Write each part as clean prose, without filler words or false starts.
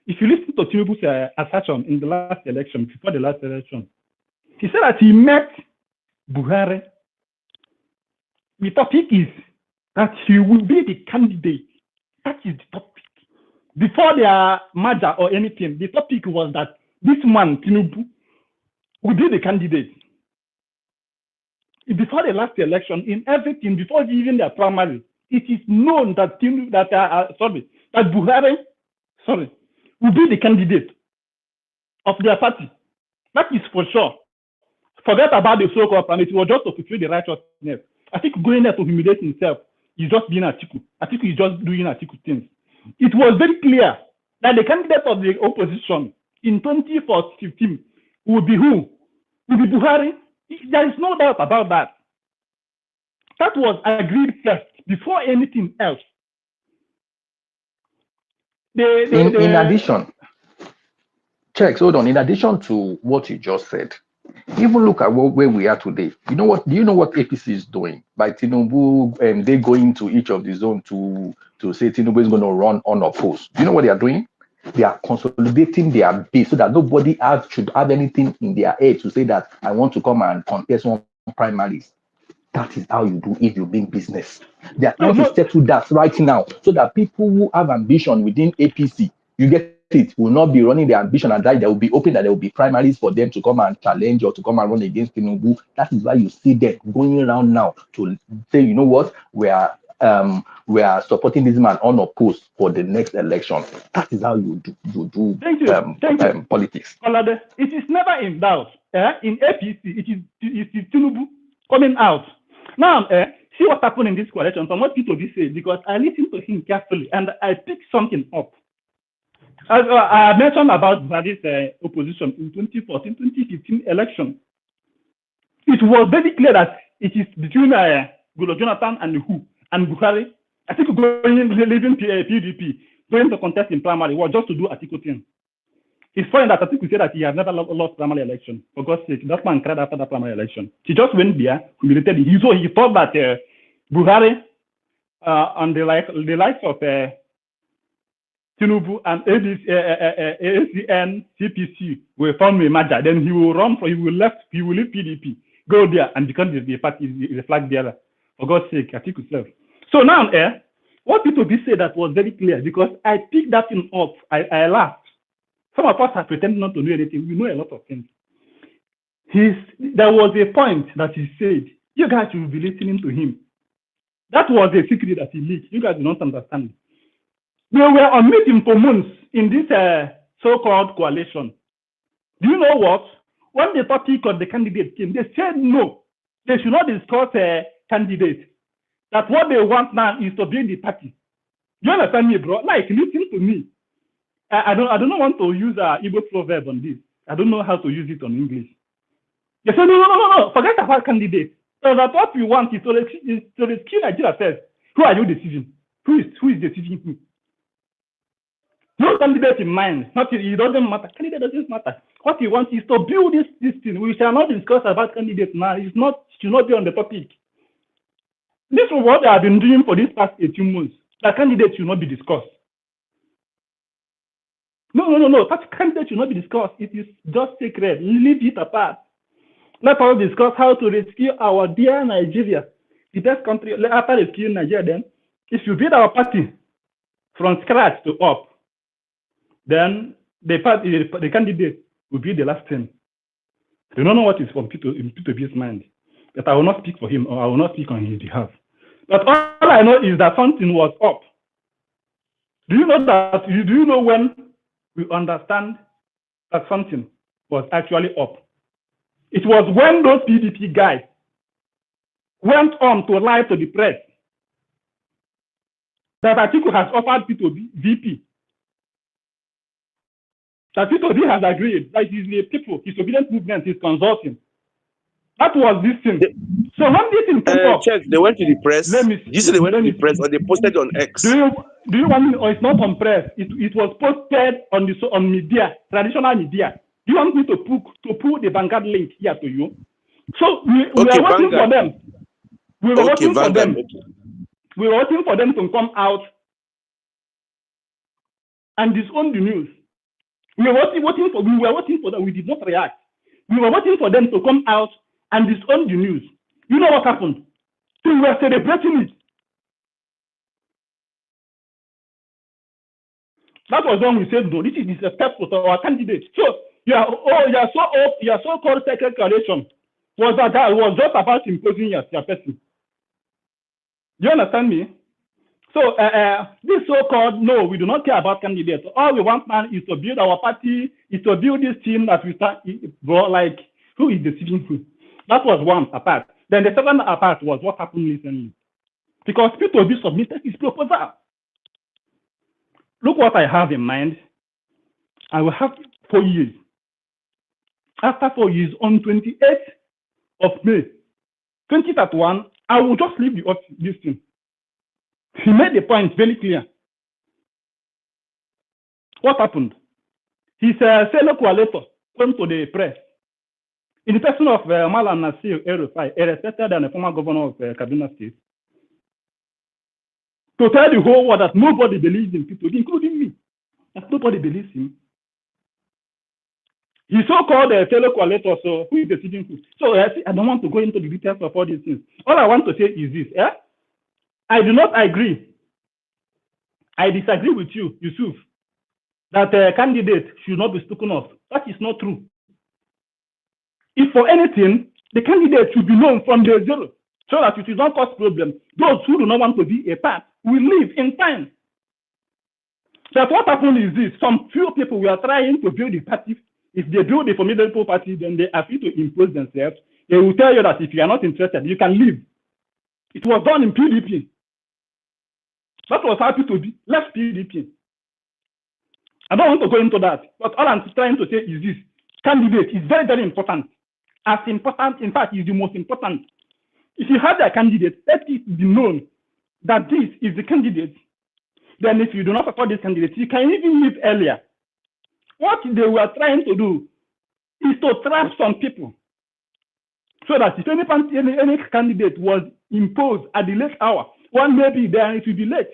If you listen to Tinubu's assertion in the last election, before the last election, he said that he met Buhari. The topic is that he will be the candidate. That is the topic. Before their merger or anything, the topic was that this man, Tinubu, will be the candidate. Before the last election, in everything, before even their primary, it is known that Buhari, will be the candidate of their party. That is for sure. Forget about the so-called primary. It was just to fulfill the righteousness. I think going there to humiliate himself is just being Atiku. Atiku is just doing Atiku things. It was very clear that the candidate of the opposition in 2015 will be who? Will be Buhari. There is no doubt about that. That was agreed first, before anything else. In addition, checks, hold on. In addition to what you just said, even look at where we are today. You know what? Do you know what APC is doing by Tinubu and they going to each of the zone to say Tinubu is going to run unopposed? Do you know what they are doing? They are consolidating their base so that nobody else should have anything in their head to say that I want to come and contest one primaries. That is how you do if you bring business. They are trying to settle that right now so that people who have ambition within APC, you get it, will not be running their ambition and that there will be open, that there will be primaries for them to come and challenge or to come and run against Tinubu. That is why you see them going around now to say, you know what, we are supporting this man unopposed for the next election. That is how you do politics. It is never in doubt. In APC, it is Tinubu coming out. Now, see what happened in this coalition from what Peter said, because I listened to him carefully and I picked something up. As I mentioned about this opposition in 2014-2015 election, it was very clear that it is between Goodluck Jonathan and Buhari. I think leaving PDP, going to contest in primary was just to do Atiku thing. It's funny that Atiku said that he has never lost primary election. For God's sake, that man cried after that primary election. He just went there, humiliated him. So he thought that Buhari and the likes of Tinubu and ACN, CPC will form a merger. Then he will leave PDP, go there and become the party, the flag bearer. For God's sake, Atiku self. So now, what people said that was very clear because I picked that thing up. I laughed. Some of us have pretended not to know anything. We know a lot of things. There was a point that he said, you guys will be listening to him. That was a secret that he leaked. You guys do not understand. They were on meeting for months in this so-called coalition. Do you know what? When the topic of the candidate came, they said no. They should not discuss a candidate. That what they want now is to be in the party. You understand me, bro? Like, listen to me. I don't want to use an Igbo proverb on this. I don't know how to use it on English. They say, no. Forget about candidates. So that what we want is to rescue Nigeria first. Who are you deceiving? Who is deceiving who? No candidate in mind. It doesn't matter. Candidate doesn't matter. What we want is to build this thing. We shall not discuss about candidates now. It should not be on the topic. This is what they have been doing for these past 18 months. That candidates should not be discussed. No. That candidate should not be discussed. It is just sacred. Leave it apart. Let us discuss how to rescue our dear Nigeria, the best country. After rescuing Nigeria, then, if you build our party from scratch to up, then the candidate will be the last thing. I don't know what is in Peter B's mind, but I will not speak for him or I will not speak on his behalf. But all I know is that something was up. Do you know when we understand that something was actually up? It was when those PDP guys went on to lie to the press that Atiku has offered P2B VP. That P2B has agreed that it is the people, his obedient movement is consulting. That was this thing. So when this thing came up, check, they went to the press. You said they went to the press or they posted on X. Do you want me, or it's not on press? It was posted on media, traditional media. Do you want me to put the Vanguard link here to you? So we are waiting for them. We were waiting for them. We were waiting for them to come out and disown the news. We were waiting for them. We did not react. We were waiting for them to come out and disown the news. You know what happened? We were celebrating it. That was when we said, no, this is disrespectful to our candidate. So, your so-called secret coalition was just about imposing your person. Do you understand me? So, this so-called, no, we do not care about candidates. All we want, man, is to build our party, is to build this team that we start, like, who is deceiving who? That was one apart. Then the second apart was what happened recently. Because P2B submitted his proposal. Look what I have in mind. I will have 4 years. After 4 years, on 28th of May, 2031, I will just leave this thing. He made the point very clear. What happened? His fellow coalitor came to the press in the person of Malam Nasir El-Rufai, a respected and a former governor of Kaduna State, to tell the whole world that nobody believes in people, including me. That nobody believes him. He so-called fellow coalitor, so who is decision who? So I don't want to go into the details of all these things. All I want to say is this. I do not agree. I disagree with you, Yusuf, that a candidate should not be spoken of. That is not true. If for anything, the candidate should be known from day zero, so that it will not cause problems. Those who do not want to be a part will leave in time. But what happened is this: some few people were trying to build a party. If they build a formidable party, then they are free to impose themselves. They will tell you that if you are not interested, you can leave. It was done in PDP. That was happy to be left PDP. I don't want to go into that, but all I'm trying to say is this: candidate is very, very important. As important, in fact, is the most important. If you have a candidate, let it be known that this is the candidate. Then if you do not support this candidate, you can even leave earlier. What they were trying to do is to trap some people, so that if any candidate was imposed at the late hour, one maybe then it will be late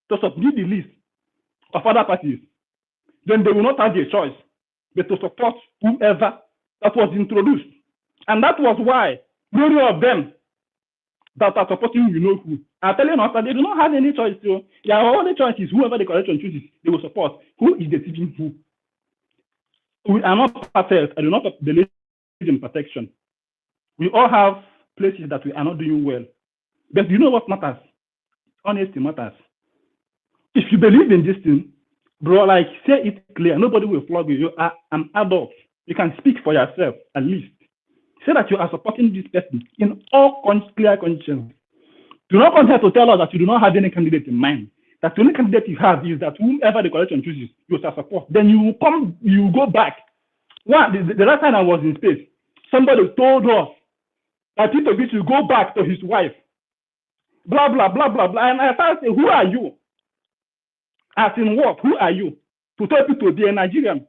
to submit the list of other parties, then they will not have a choice but to support whoever that was introduced. And that was why many of them that are supporting you know who are telling us that they do not have any choice. So their only choice is whoever the coalition chooses, they will support. Who is deceiving who? We are not perfect. I do not believe in protection. We all have places that we are not doing well. But you know what matters? Honesty matters. If you believe in this thing, bro, like, say it clear. Nobody will flog you. You are an adult. You can speak for yourself, at least. Say that you are supporting this person in all clear conscience. Do not come here to tell us that you do not have any candidate in mind. That the only candidate you have is that whoever the coalition chooses, you shall support. Then you will go back. The last time I was in space, somebody told us that P2B should go back to his wife. Blah, blah, blah, blah, blah. And I started saying, who are you? As in what? Who are you? To tell people to be a Nigerian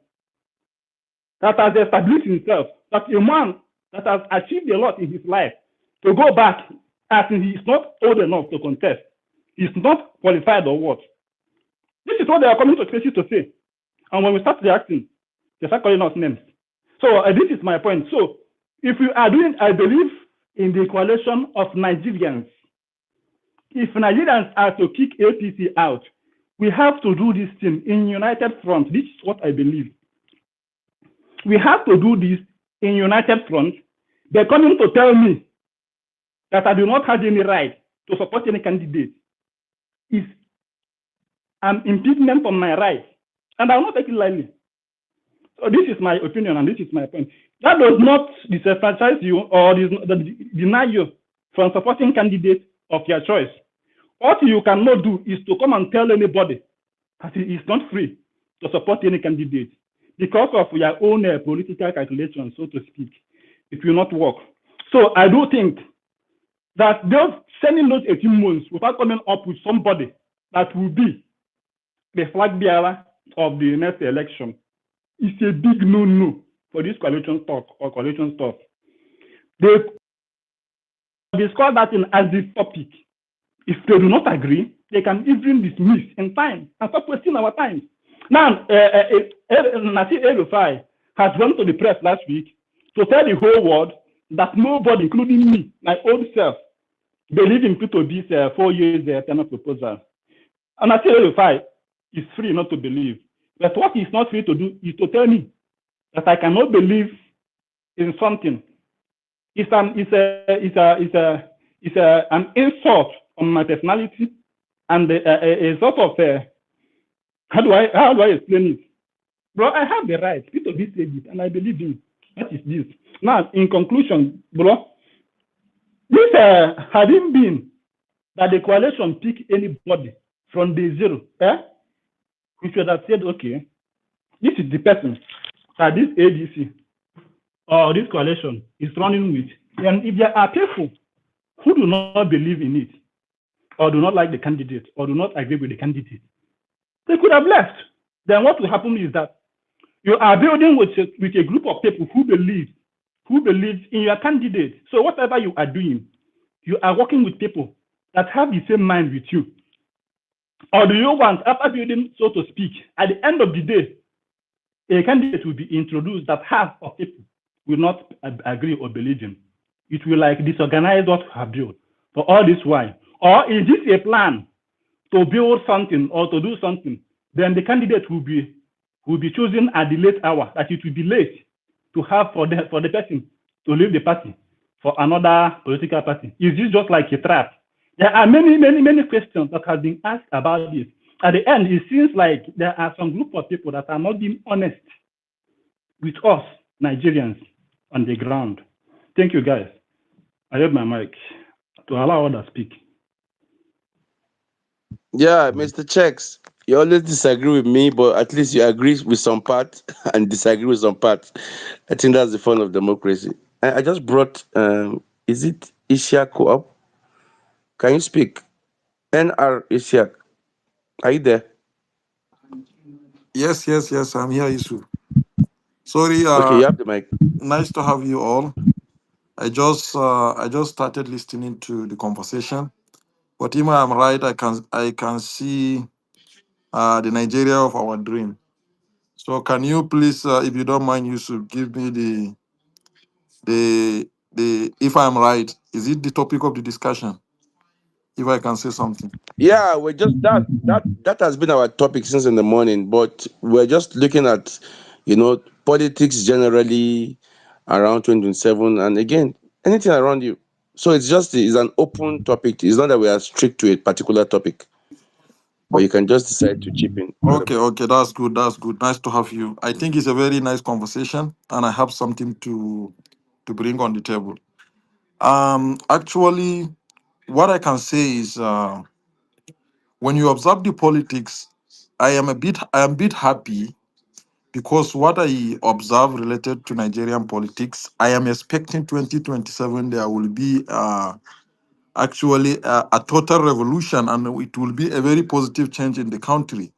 that has established himself, that a man that has achieved a lot in his life, to go back as in he is not old enough to contest. He's not qualified or what? This is what they are coming to spaces to say. And when we start reacting, they start calling us names. So this is my point. So if we are doing, I believe in the coalition of Nigerians. If Nigerians are to kick APC out, we have to do this thing in united front. This is what I believe. We have to do this in united front. They're coming to tell me that I do not have any right to support any candidate. It's an impediment on my right, and I will not take it lightly. So this is my opinion, and this is my point. That does not disenfranchise you or deny you from supporting candidates of your choice. What you cannot do is to come and tell anybody that he is not free to support any candidate because of your own political calculations, so to speak. It will not work. So I do think that those sending those 18 months without coming up with somebody that will be the flag bearer of the next election is a big no-no for this coalition talk or coalition stuff. They discuss that as the topic. If they do not agree, they can even dismiss in time and stop wasting our time. Now, Nasir El-Rufai has gone to the press last week to tell the whole world that nobody, including me, my own self, believe in P2B's 4 years tenure proposal. And Nasir El-Rufai is free not to believe. But what he's not free to do is to tell me that I cannot believe in something. It's an insult on my personality and a sort of how do I explain it? Bro, I have the right. P2B said it, and I believe him. That is this. Now, in conclusion, bro, this hadn't been that the coalition pick anybody from day zero, we should have said, okay, this is the person that this ADC or this coalition is running with. And if there are people who do not believe in it, or do not like the candidate, or do not agree with the candidate, they could have left. Then what will happen is that you are building with a group of people who believe in your candidate. So whatever you are doing, you are working with people that have the same mind with you. Or do you want, after building, so to speak, at the end of the day, a candidate will be introduced that half of people will not agree or believe in? It will like disorganize what you have built. For all this while, or is this a plan to build something or to do something? Then the candidate will be chosen at the late hour, that it will be late to have for the person to leave the party for another political party. Is this just like a trap? There are many questions that have been asked about this. At the end, it seems like there are some group of people that are not being honest with us, Nigerians, on the ground. Thank you, guys. I have my mic to allow others speak. Yeah, Mr. Checks, you always disagree with me, but at least you agree with some part and disagree with some part. I think that's the fun of democracy. I just brought, is it Ishaku up? Can you speak? NR Ishak, are you there? Yes, yes, yes. I'm here, Yusuf. Sorry. Okay, you have the mic. Nice to have you all. I just started listening to the conversation. But if I'm right, I can see the Nigeria of our dream. So can you please, if you don't mind, Yusuf, give me the if I'm right, is it the topic of the discussion? If I can say something. Yeah, we're just that has been our topic since in the morning, but we're just looking at, politics generally around 2027, and again, anything around you. So it's an open topic. It's not that we are strict to a particular topic, but you can just decide to chip in. Okay, okay, that's good. That's good. Nice to have you. I think it's a very nice conversation, and I have something to bring on the table. Actually, what I can say is, when you observe the politics, I am a bit happy because what I observe related to Nigerian politics, I am expecting 2027 there will be actually a total revolution, and it will be a very positive change in the country.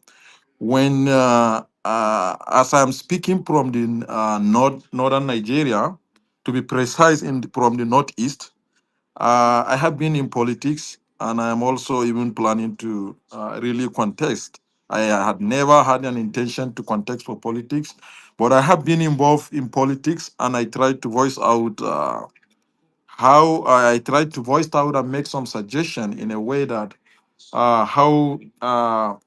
When as I'm speaking from the northern Nigeria, to be precise, from the northeast, I have been in politics, and I am also even planning to really contest. I had never had an intention to contest for politics, but I have been involved in politics, and I tried to voice out how I tried to voice out and make some suggestion in a way that how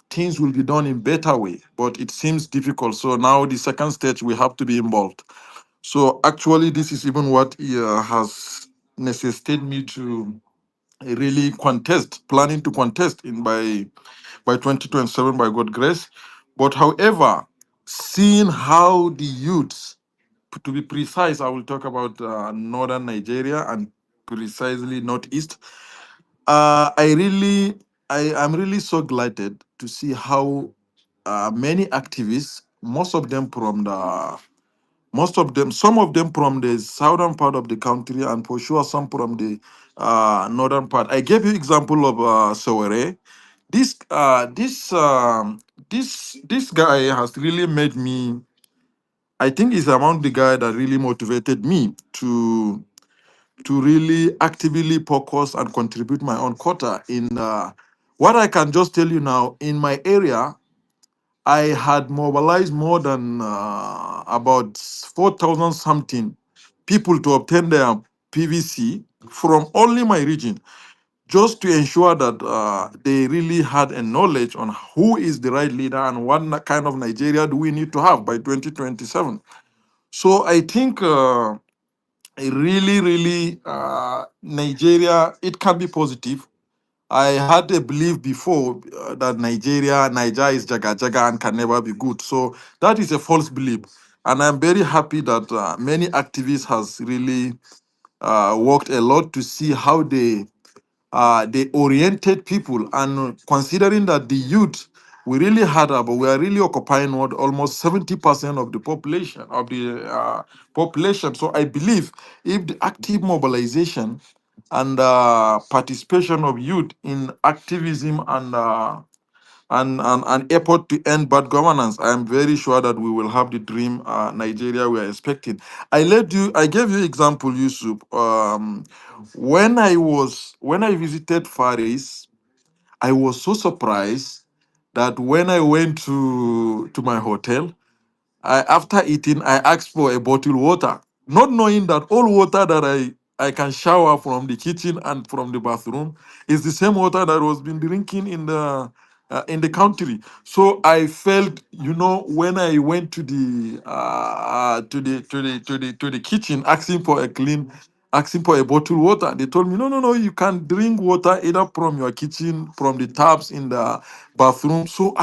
things will be done in better way. But it seems difficult. So now the second stage, we have to be involved. So actually, this is even what has necessitated me to really contest, planning to contest in by 2027 by God grace. But however, seeing how the youths, to be precise, I will talk about northern Nigeria and precisely northeast. I really, I'm really so glad to see how many activists, most of them, some of them from the southern part of the country, and for sure some from the northern part. I gave you example of Sowore. This this guy has really made me. I think he's among the guy that really motivated me to really actively focus and contribute my own quota in what I can just tell you now in my area. I had mobilized more than about 4,000 something people to obtain their PVC from only my region, just to ensure that they really had a knowledge on who is the right leader and what kind of Nigeria do we need to have by 2027. So I think really, Nigeria, it can be positive. I had a belief before that Niger is jaga jaga and can never be good. So that is a false belief. And I'm very happy that many activists has really worked a lot to see how they oriented people, and considering that the youth we really had about we are really occupying what almost 70% of the population. So I believe if the active mobilization and participation of youth in activism and effort to end bad governance, I am very sure that we will have the dream Nigeria we are expecting. I gave you example, Yusuf. When I visited Faris, I was so surprised that when I went to my hotel, after eating, I asked for a bottle water, not knowing that all water that I can shower from the kitchen and from the bathroom is the same water that was been drinking in the country. So I felt, when I went to the kitchen asking for a bottle water, they told me, no, no, no, you can drink water either from your kitchen, from the taps in the bathroom. So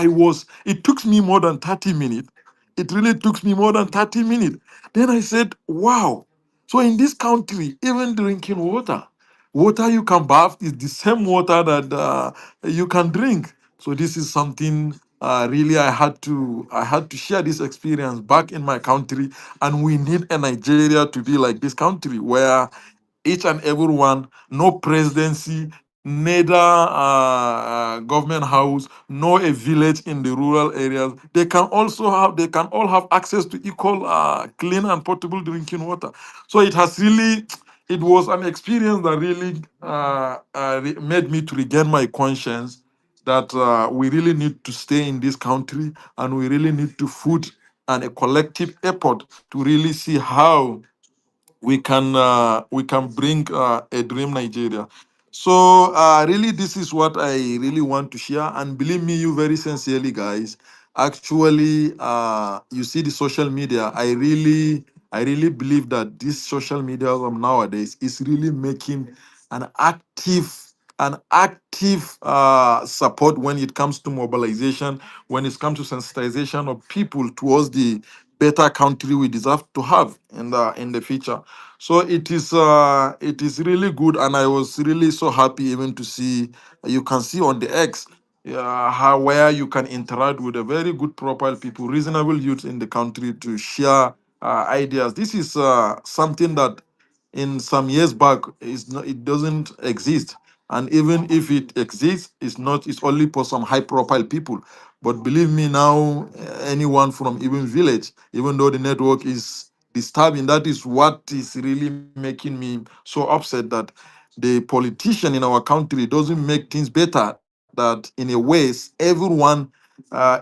it took me more than 30 minutes. It really took me more than 30 minutes. Then I said, wow. So in this country, even drinking water you can bath is the same water that you can drink. So this is something really I had to share this experience back in my country, and we need a Nigeria to be like this country where each and everyone, no presidency, neither government house, nor a village in the rural areas. They can all have access to equal clean and potable drinking water. So it was an experience that really made me to regain my conscience that we really need to stay in this country, and we really need to put a collective effort to really see how we can bring a dream Nigeria. So really, this is what I really want to share, and believe me, you very sincerely, guys. Actually, you see the social media. I really believe that this social media of nowadays is really making an active support when it comes to mobilization, when it comes to sensitization of people towards the better country we deserve to have in the future. So it is really good, and I was really so happy even to see, you can see on the X, how where you can interact with a very good profile people, reasonable youth in the country to share ideas. This is something that in some years back it doesn't exist, and even if it exists, it's only for some high profile people. But believe me now, anyone from even village, even though the network is disturbing, that is what is really making me so upset, that the politician in our country doesn't make things better, that in a ways everyone,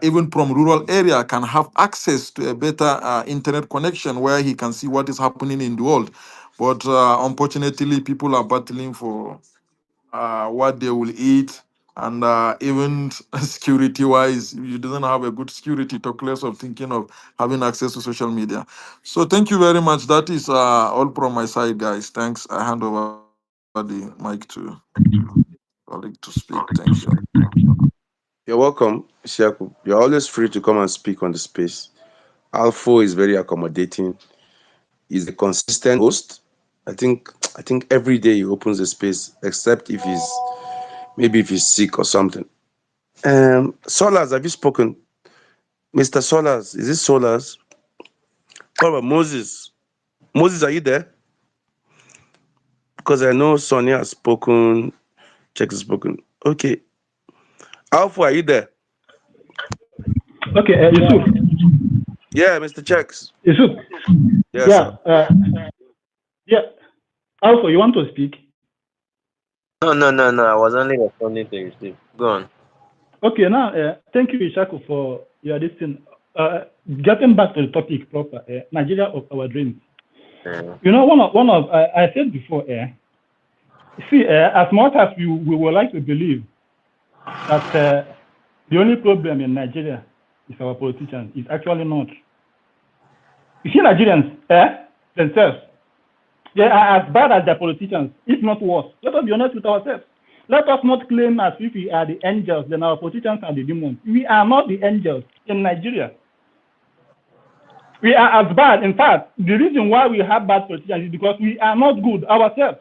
even from rural area, can have access to a better internet connection where he can see what is happening in the world. But unfortunately, people are battling for what they will eat, and even security wise, you doesn't have a good security, talk less of thinking of having access to social media. So thank you very much. That is all from my side, guys. Thanks. I hand over the mic to colleague to speak. Thank you. You're welcome, Siaku. You're always free to come and speak on the space. Alpha is very accommodating. He's a consistent host. I think every day he opens the space, except if he's sick or something. Solas, have you spoken? Mr. Solas, is it Solas? What about Moses? Moses, are you there? Because I know Sonia has spoken, Check has spoken. Okay. Alpha, are you there? Okay, Yusuf. Yeah, Mr. Checks. Yusuf. Yes, Yeah, sir. yeah. Also, you want to speak? No, no, no, no. I was only responding to you, Steve. Go on. Okay, now thank you, Ishaku, for Yeah, this thing. Getting back to the topic proper, Nigeria of our dreams. You know, one of I said before, see, as much as we would like to believe that the only problem in Nigeria is our politicians, it's actually not. You see, Nigerians themselves, they are as bad as their politicians, if not worse. Let us be honest with ourselves. Let us not claim as if we are the angels, then our politicians are the demons. We are not the angels in Nigeria. We are as bad. In fact, the reason why we have bad politicians is because we are not good ourselves.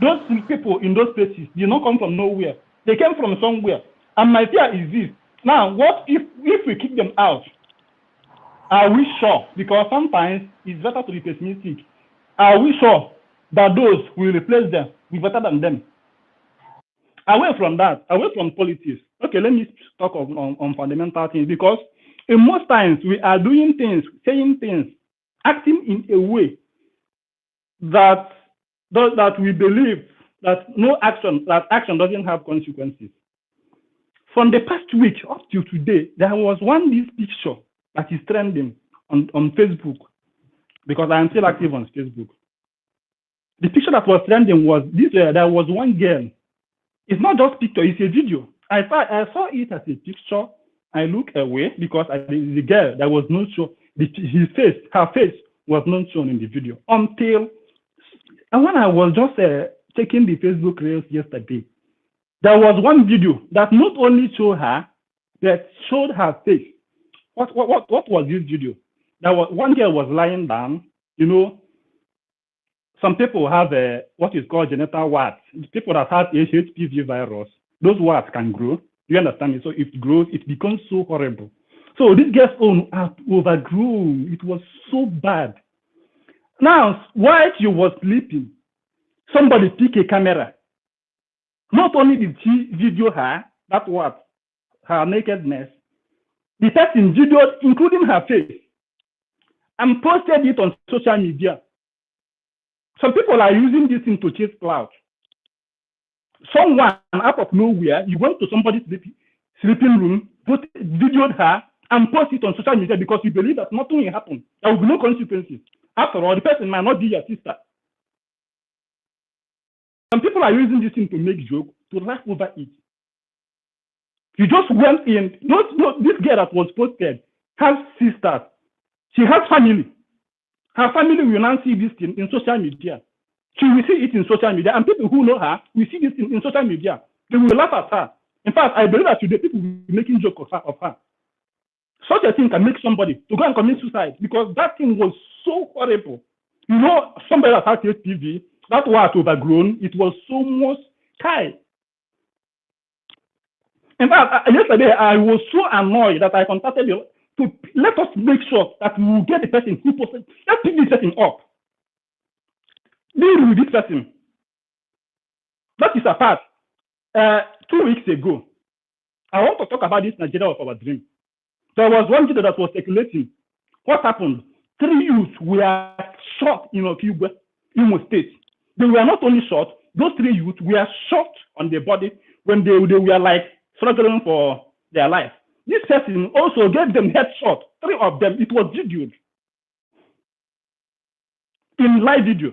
Those people in those places did not come from nowhere. They came from somewhere. And my fear is this. Now, what if we kick them out? Are we sure? Because sometimes it's better to be pessimistic. Are we sure that those will replace them with better than them? Away from that, away from politics. Okay, let me talk on fundamental things, because in most times we are doing things, saying things, acting in a way that we believe that action doesn't have consequences. From the past week up to today, there was this picture that is trending on Facebook, because I am still active on Facebook. The picture that was trending was this. There was one girl. It's not just picture; it's a video. I saw it as a picture. I look away because the girl, there was no show. Her face was not shown in the video until, and when I was just checking the Facebook reels yesterday, there was one video that not only showed her, but showed her face. What was this video? There was one girl was lying down. You know, some people have what is called genital warts. People that have HPV virus, those warts can grow. Do you understand me? So if it grows, it becomes so horrible. So this girl's own overgrew. It was so bad. Now, while she was sleeping, somebody picked a camera. Not only did she video her, that was her nakedness, the person videoed, including her face, and posted it on social media. Some people are using this thing to chase clout. Someone out of nowhere, you went to somebody's sleeping room, videoed her, and posted it on social media because you believe that nothing will happen. There will be no consequences. After all, the person might not be your sister. Some people are using this thing to make jokes, to laugh over it. You just went in. This girl that was posted has sisters. She has family. Her family will now see this thing in social media. She will see it in social media, and people who know her will see this thing in social media. They will laugh at her. In fact, I believe that today people will be making jokes of her. Such a thing can make somebody to go and commit suicide because that thing was so horrible. You know, somebody that had HPV, that was overgrown. It was so much high. In fact, yesterday I was so annoyed that I contacted you to let us make sure that we will get the person who posted. Let's pick this person up. Deal with this person. That is apart. 2 weeks ago, I want to talk about this Nigeria of our dream. There was one video that was circulating. What happened? 3 youths were shot in Okigwe, Imo State. They were not only shot, those 3 youths were shot on their body when they were like struggling for their life. This person also gave them headshot. 3 of them, it was videoed in live video.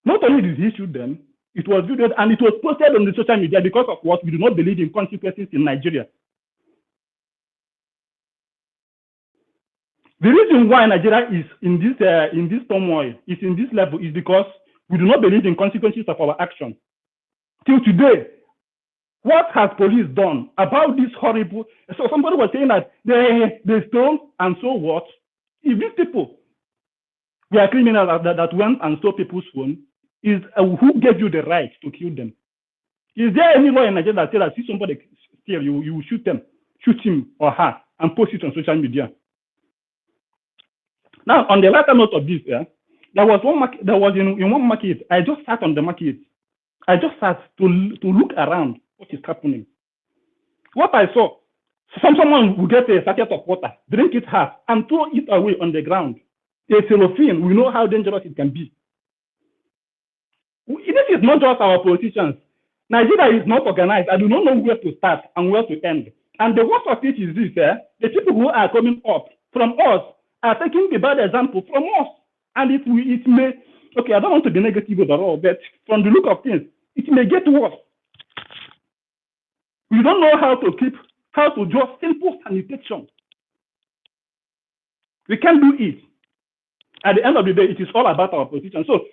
Not only did he shoot them, it was videoed and it was posted on the social media because of what we do not believe in consequences in Nigeria. The reason why Nigeria is in this turmoil, is in this level, is because we do not believe in consequences of our action. Till today, what has police done about this horrible? So somebody was saying that they stole and so what? If these people were criminals that went and stole people's phone, is who gave you the right to kill them? Is there any law in Nigeria that says that see somebody steal, you shoot them, shoot him or her, and post it on social media? Now, on the latter note of this, there was one market. There was in one market. I just sat on the market. I just sat to look around what is happening. What I saw, someone will get a sachet of water, drink it half, and throw it away on the ground. A cellophane, we know how dangerous it can be. This is not just our politicians. Nigeria is not organized. I do not know where to start and where to end. And the worst of it is this, the people who are coming up from us are taking the bad example from us. And it may, okay, I don't want to be negative at all, but from the look of things, it may get worse. We don't know how to do simple sanitation. We can't do it. At the end of the day, it is all about our position. So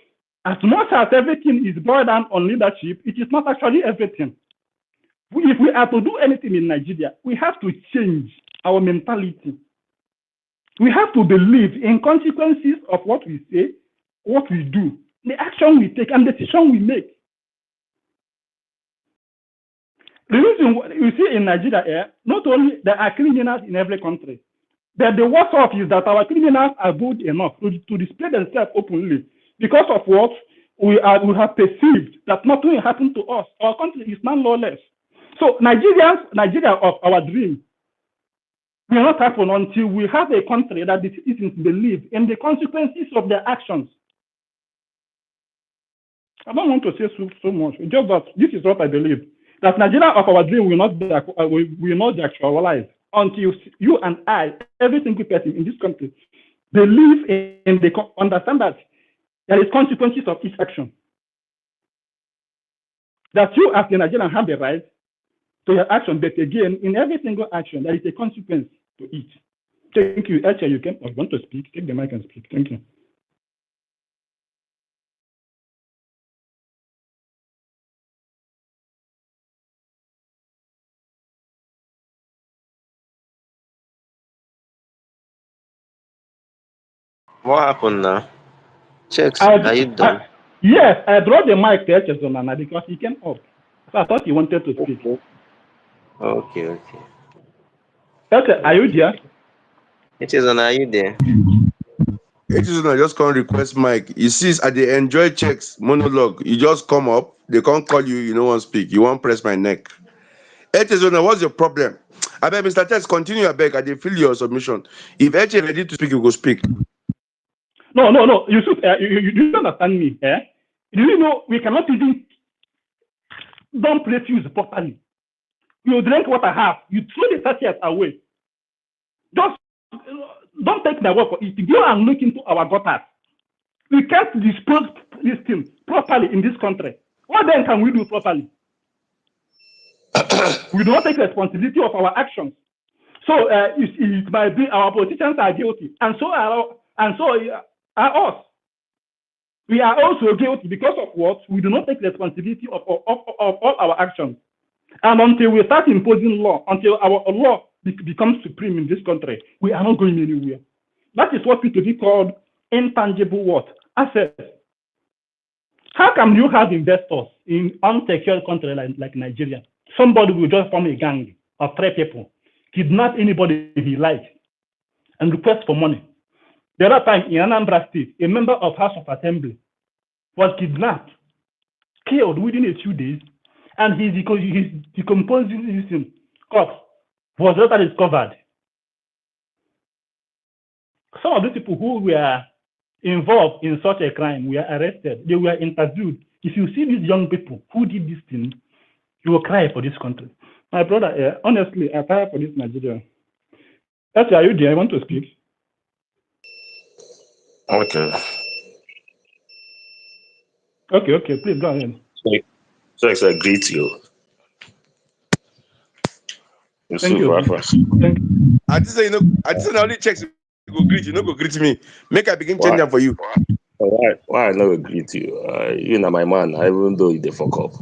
as much as everything is boiled down on leadership, it is not actually everything. If we are to do anything in Nigeria, we have to change our mentality. We have to believe in consequences of what we say, what we do, the action we take, and the decision we make. The reason you see in Nigeria, not only there are criminals in every country, but the worst of is that our criminals are good enough to display themselves openly because of what we have perceived that nothing happened to us. Our country is not lawless. So Nigeria of our dream will not happen until we have a country that citizens believe in the consequences of their actions. I don't want to say so much. It's just that this is what I believe. That Nigeria of our dream will not be actualized until you and I, every single person in this country, believe in understand that there is consequences of each action. That you as a Nigerian have the right to your action, but again, in every single action, there is a consequence to it. Thank you. Actually, you can want to speak. Take the mic and speak. Thank you. What happened now? Checks, are you done? Yes, I brought the mic to Echezonana because he came up. So I thought he wanted to speak. Okay. Okay, are you there? Echezona, are you there? Echezona just can't request mic. He sees at the enjoy checks monologue. You just come up, they can't call you, you don't want to speak. You won't press my neck. Echezona, what's your problem? I beg, Mr. Checks, continue, I beg. I did fill your submission. If Eche ready to speak, you go speak. No. You don't understand me. You know we cannot even dump refuse properly. You drink what I have. You throw the sachet away. Just don't take my word for it. Go and look into our gutters. We can't dispose this thing properly in this country. What then can we do properly? We do not take responsibility of our actions. So it might be our politicians are guilty, and so are us. We are also guilty because of what? We do not take responsibility of all our actions. And until we start imposing law, until our law becomes supreme in this country, we are not going anywhere. That is what people called intangible what? Assets. How can you have investors in unsecure country like Nigeria? Somebody will just form a gang of 3 people, kidnap anybody he likes, and request for money. The other time in Anambra State, a member of House of Assembly was kidnapped, killed within a few days, and his decomposing corpse was later discovered. Some of the people who were involved in such a crime were arrested. They were interviewed. If you see these young people who did this thing, you will cry for this country. My brother, honestly, I cry for this Nigeria. Are you there? I want to speak. Okay. Okay, please go ahead. So I greet you. Thank you. Thank you. I just say, only checks go greet you, no go greet me. Make I begin changing for you. Why I never greet you? You know my man, even though they fuck up.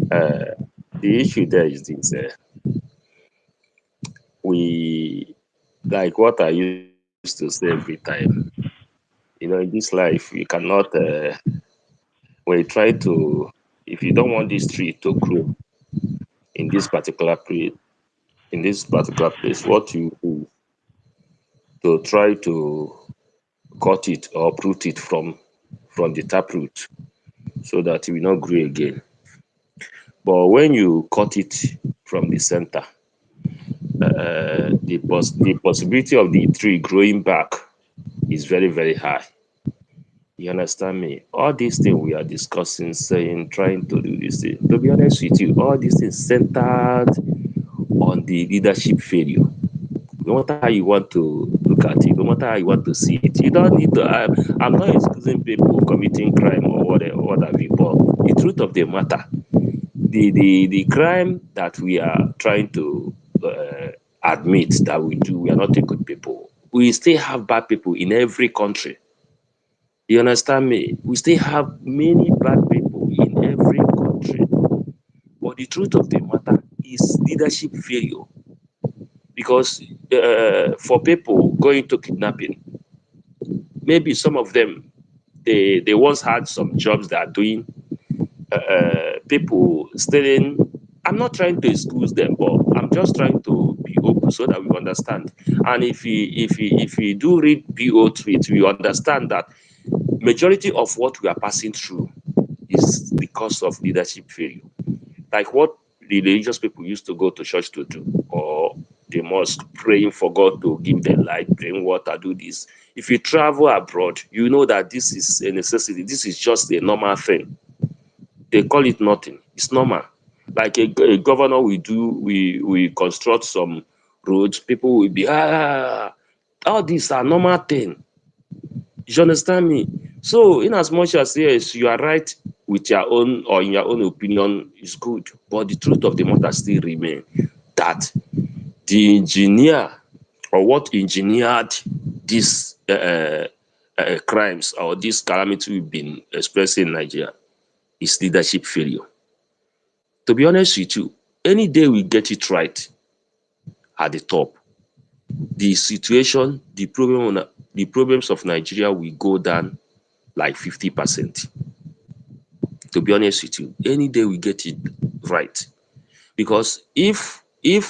The issue there is this: we like what I used to say every time. In this life, you cannot. When you try to, if you don't want this tree to grow in this particular place, what you do to try to cut it or uproot it from the taproot, so that it will not grow again. But when you cut it from the center, the possibility of the tree growing back is very, very high. You understand me? All these things we are discussing, saying, trying to do this thing. To be honest with you, all these things centered on the leadership failure. No matter how you want to look at it, no matter how you want to see it, you don't need to. I'm not excusing people committing crime or whatever, but the truth of the matter, the crime that we are trying to admit that we do, we are not a good people. We still have bad people in every country. You understand me? We still have many bad people in every country. But the truth of the matter is leadership failure. Because for people going to kidnapping, maybe some of them, they once had some jobs they are doing. People stealing. I'm not trying to excuse them, but I'm just trying to be open so that we understand. And if we do read BO tweets, we understand that majority of what we are passing through is because of leadership failure. Like what the religious people used to go to church to do, or the mosque praying for God to give them light, praying water, do this. If you travel abroad, you know that this is a necessity. This is just a normal thing. They call it nothing. It's normal. Like a governor will do, we construct some roads. People will be all these are normal thing. You understand me? So, in as much as yes, you are right with your own or in your own opinion is good, but the truth of the matter still remains that the engineer or what engineered these crimes or this calamity we've been expressing in Nigeria is leadership failure. To be honest with you, any day we get it right at the top, the situation, the problems of Nigeria will go down like 50%. To be honest with you, any day we get it right, because if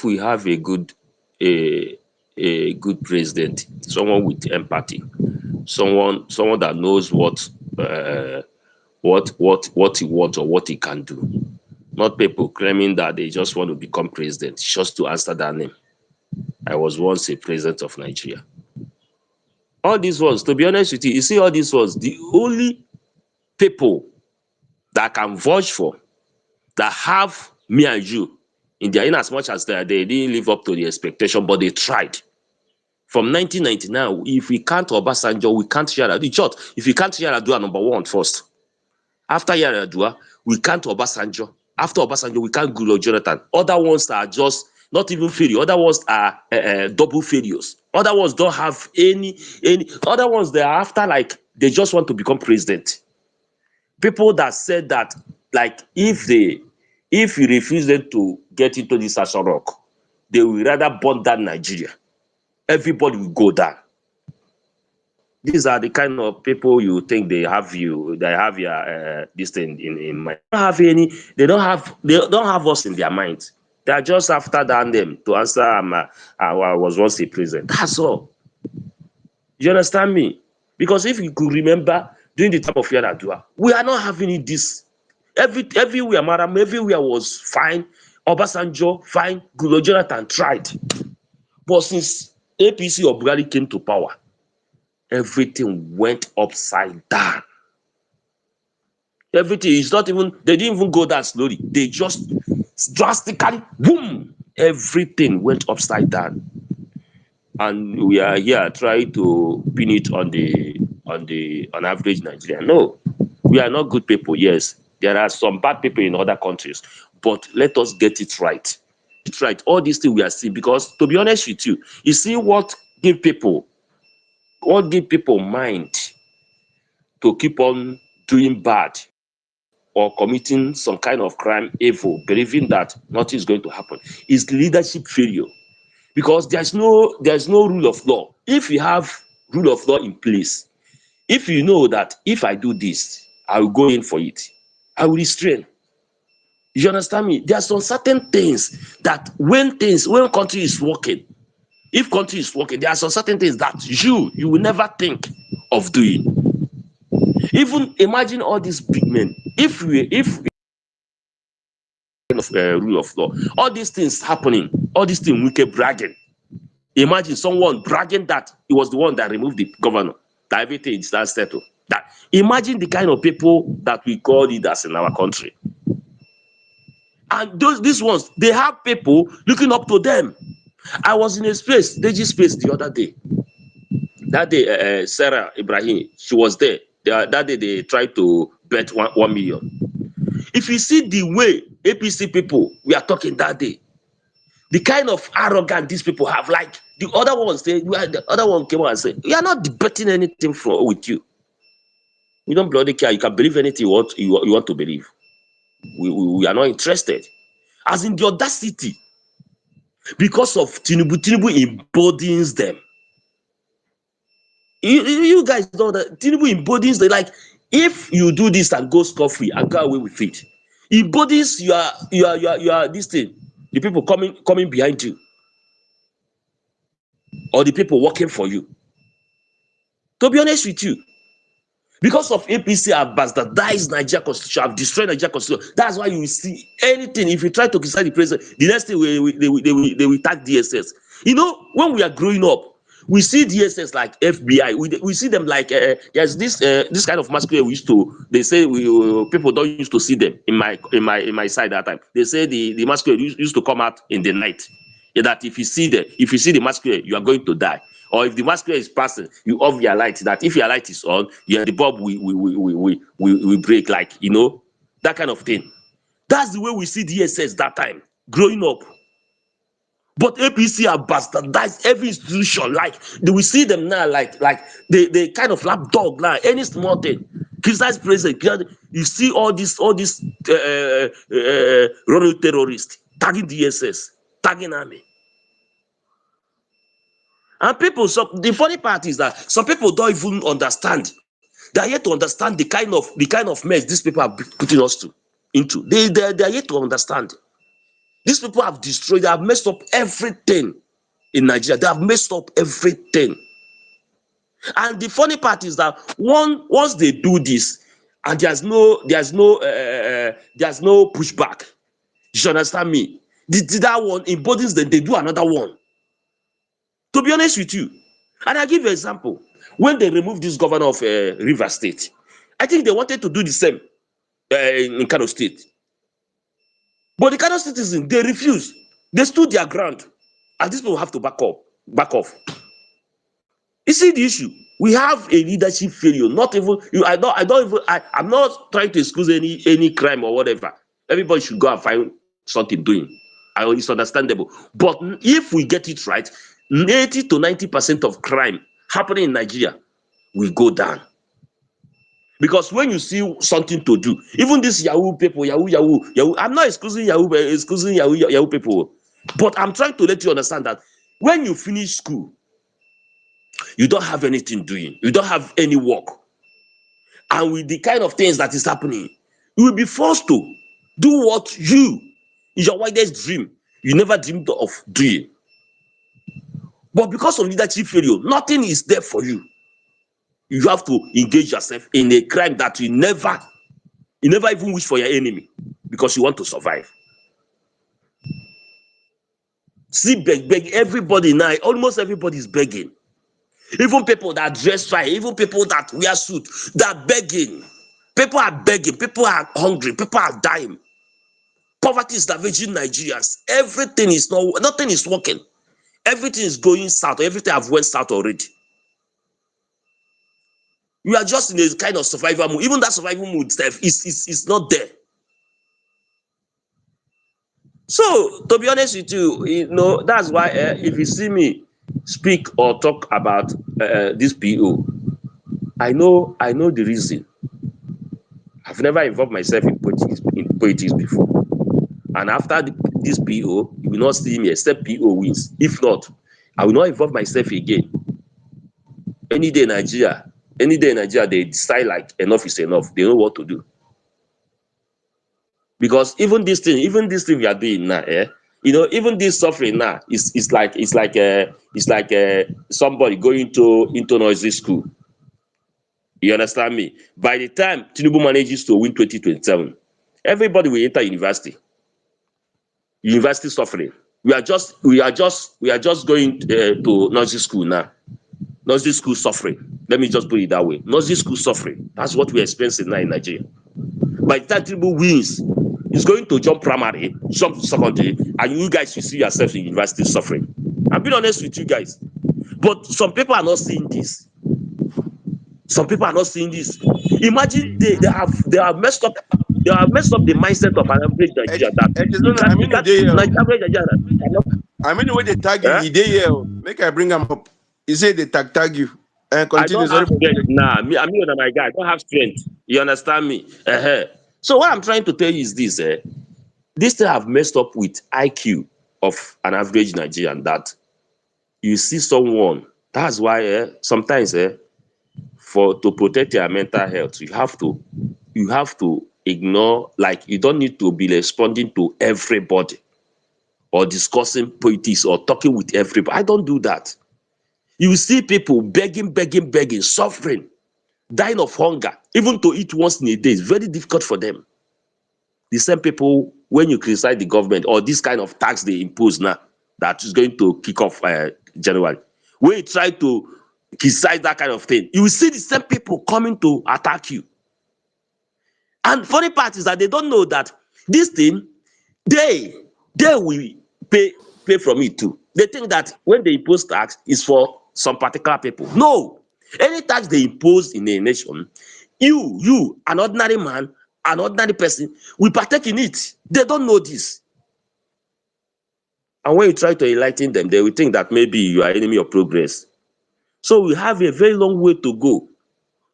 we have a good president, someone with empathy, someone that knows what he wants or what he can do, not people claiming that they just want to become president just to answer that name. I was once a president of Nigeria. All these ones, to be honest with you, you see all these ones, the only people that can vouch for, that have me and you in their, in as much as they didn't live up to the expectation, but they tried. From 1999, if we can't Obasanjo, we can't Yar'Adua. In short, if we can't Yar'Adua, number one first. After Yar'Adua, we can't Obasanjo. After Obasanjo, we can't Goodluck Jonathan. Other ones are just not even failure. Other ones are double failures. Other ones don't have any. Other ones they are after, like they just want to become president. People that said that, like, if you refuse them to get into this Aso Rock, they will rather burn down Nigeria. Everybody will go down. These are the kind of people you think they have your this thing in mind. They don't have us in their minds. They are just after them to answer. I was once a president. That's all. You understand me? Because if you could remember during the time of Yar'Adua, we are not having this. Everywhere, madam, everywhere was fine. Obasanjo, fine. Goodluck Jonathan tried. But since APC or Buhari came to power, everything went upside down. Everything is not even, they didn't even go that slowly. They just drastically, boom, everything went upside down. And we are here trying to pin it on average Nigerian. No, we are not good people. Yes, there are some bad people in other countries, but let us get it right. It's right. All these things we are seeing, because to be honest with you, you see what give people mind to keep on doing bad or committing some kind of crime, evil, believing that nothing is going to happen, is leadership failure. Because there's no rule of law. If you have rule of law in place, if you know that if I do this, I will go in for it, I will restrain. You understand me? There are some certain things that when country is working, if country is working, there are some certain things that you will never think of doing. Even imagine all these big men. If we rule of law, all these things happening, all these things wicked bragging. Imagine someone bragging that he was the one that removed the governor, that everything is that settled. That imagine the kind of people that we call leaders in our country. And these ones, they have people looking up to them. I was in a space, Deji space, the other day. That day, Sarah Ibrahim, she was there. That day, they tried to bet 1 million. If you see the way APC people we are talking that day, the kind of arrogance these people have, like the other ones, the other one came out and said, "We are not debating anything with you. We don't bloody care. You can believe anything you want to believe. We are not interested." As in the audacity, because of Tinubu embodies them. You guys know that Tinubu embodies the, like, if you do this and go scot-free and go away with it, embodies you are this thing, the people coming behind you, or the people working for you. To be honest with you, because of APC have bastardized Nigeria Constitution, have destroyed Nigeria Constitution. That's why you see anything. If you try to criticize the president, the next thing they will tag DSS. You know, when we are growing up, we see DSS like FBI. We see them like there's this kind of masquerade we used to. They say people don't used to see them in my side that time. They say the masquerade used to come out in the night. That if you see the masquerade, you are going to die. Or if the masquerade is passing, you off your light. That if your light is on, yeah, the bulb we break, like, you know, that kind of thing. That's the way we see DSS that time, growing up. But APC are bastardized every institution. Like we see them now, like they kind of lapdog now. Any small thing, criticize president. You see all this running terrorists tagging DSS, tagging army. And people, so the funny part is that some people don't even understand. They are yet to understand the kind of mess these people are putting us into. They are yet to understand. These people have destroyed, they have messed up everything in Nigeria. They have messed up everything. And the funny part is that once they do this, and there's no pushback. You understand me? That one embodies them, they do another one. To be honest with you, and I'll give you an example. When they removed this governor of Rivers State, I think they wanted to do the same in Kano State. But the Kano citizens, they refused. They stood their ground. And these people have to back off. You see the issue? We have a leadership failure. Not even I'm not trying to excuse any crime or whatever. Everybody should go and find something doing. It's understandable. But if we get it right, 80 to 90% of crime happening in Nigeria will go down. Because when you see something to do, even these Yahoo people, Yahoo, I'm not excusing Yahoo people, but I'm trying to let you understand that when you finish school, you don't have anything doing, you don't have any work, and with the kind of things that is happening, you will be forced to do what you, in your wildest dream, you never dreamed of doing. But because of leadership failure, nothing is there for you. You have to engage yourself in a crime that you never even wish for your enemy because you want to survive. See, beg, everybody now, almost everybody is begging. Even people that dress fine, even people that wear suit, they're begging. People are begging, people are hungry, people are dying. Poverty is ravaging Nigerians. Nothing is working. Everything is going south, everything have went south already. You are just in a kind of survival mood. Even that survival mood itself is not there. So, to be honest with you, that's why if you see me speak or talk about this PO, I know the reason. I've never involved myself in politics before. And after this PO, you will not see me except PO wins. If not, I will not involve myself again. Any day in Nigeria, they decide like enough is enough. They know what to do. Because even this thing we are doing now, even this suffering now is like somebody going into noisy school. You understand me? By the time Tinubu manages to win 2027, everybody will enter university. University suffering. We are just going to nursery school now. Nursery school suffering. Let me just put it that way. Nursery school suffering. That's what we're experiencing now in Nigeria. By the time Tinubu wins, he's going to jump primary, jump to secondary, and you guys will see yourself in university suffering. I'm being honest with you guys. But some people are not seeing this. Some people are not seeing this. Imagine they have messed up. They have messed up the mindset of an average Nigerian that I mean, average Nigerian cannot. I mean, the way they tag you, Eh? he dey here. Make I bring him up. He say they tag you and I continue. don't have strength. Nah, me, I'm not my guy. I don't have strength. You understand me? So what I'm trying to tell you is this: these things have messed up with IQ of an average Nigerian. That you see someone. That's why sometimes to protect your mental health, you have to ignore. Like you don't need to be responding to everybody or discussing politics or talking with everybody. I don't do that. You see people begging, suffering, dying of hunger, even to eat once in a day is very difficult for them. The same people, when you criticize the government or this kind of tax they impose now, that is going to kick off January, when you try to criticize that kind of thing, you will see the same people coming to attack you. And funny part is that they don't know that this thing, they will pay from it too. They think that when they impose tax, it's for some particular people. No, any tax they impose in a nation, you, an ordinary man, an ordinary person, will partake in it. They don't know this. And when you try to enlighten them, they will think that maybe you are enemy of progress. So we have a very long way to go.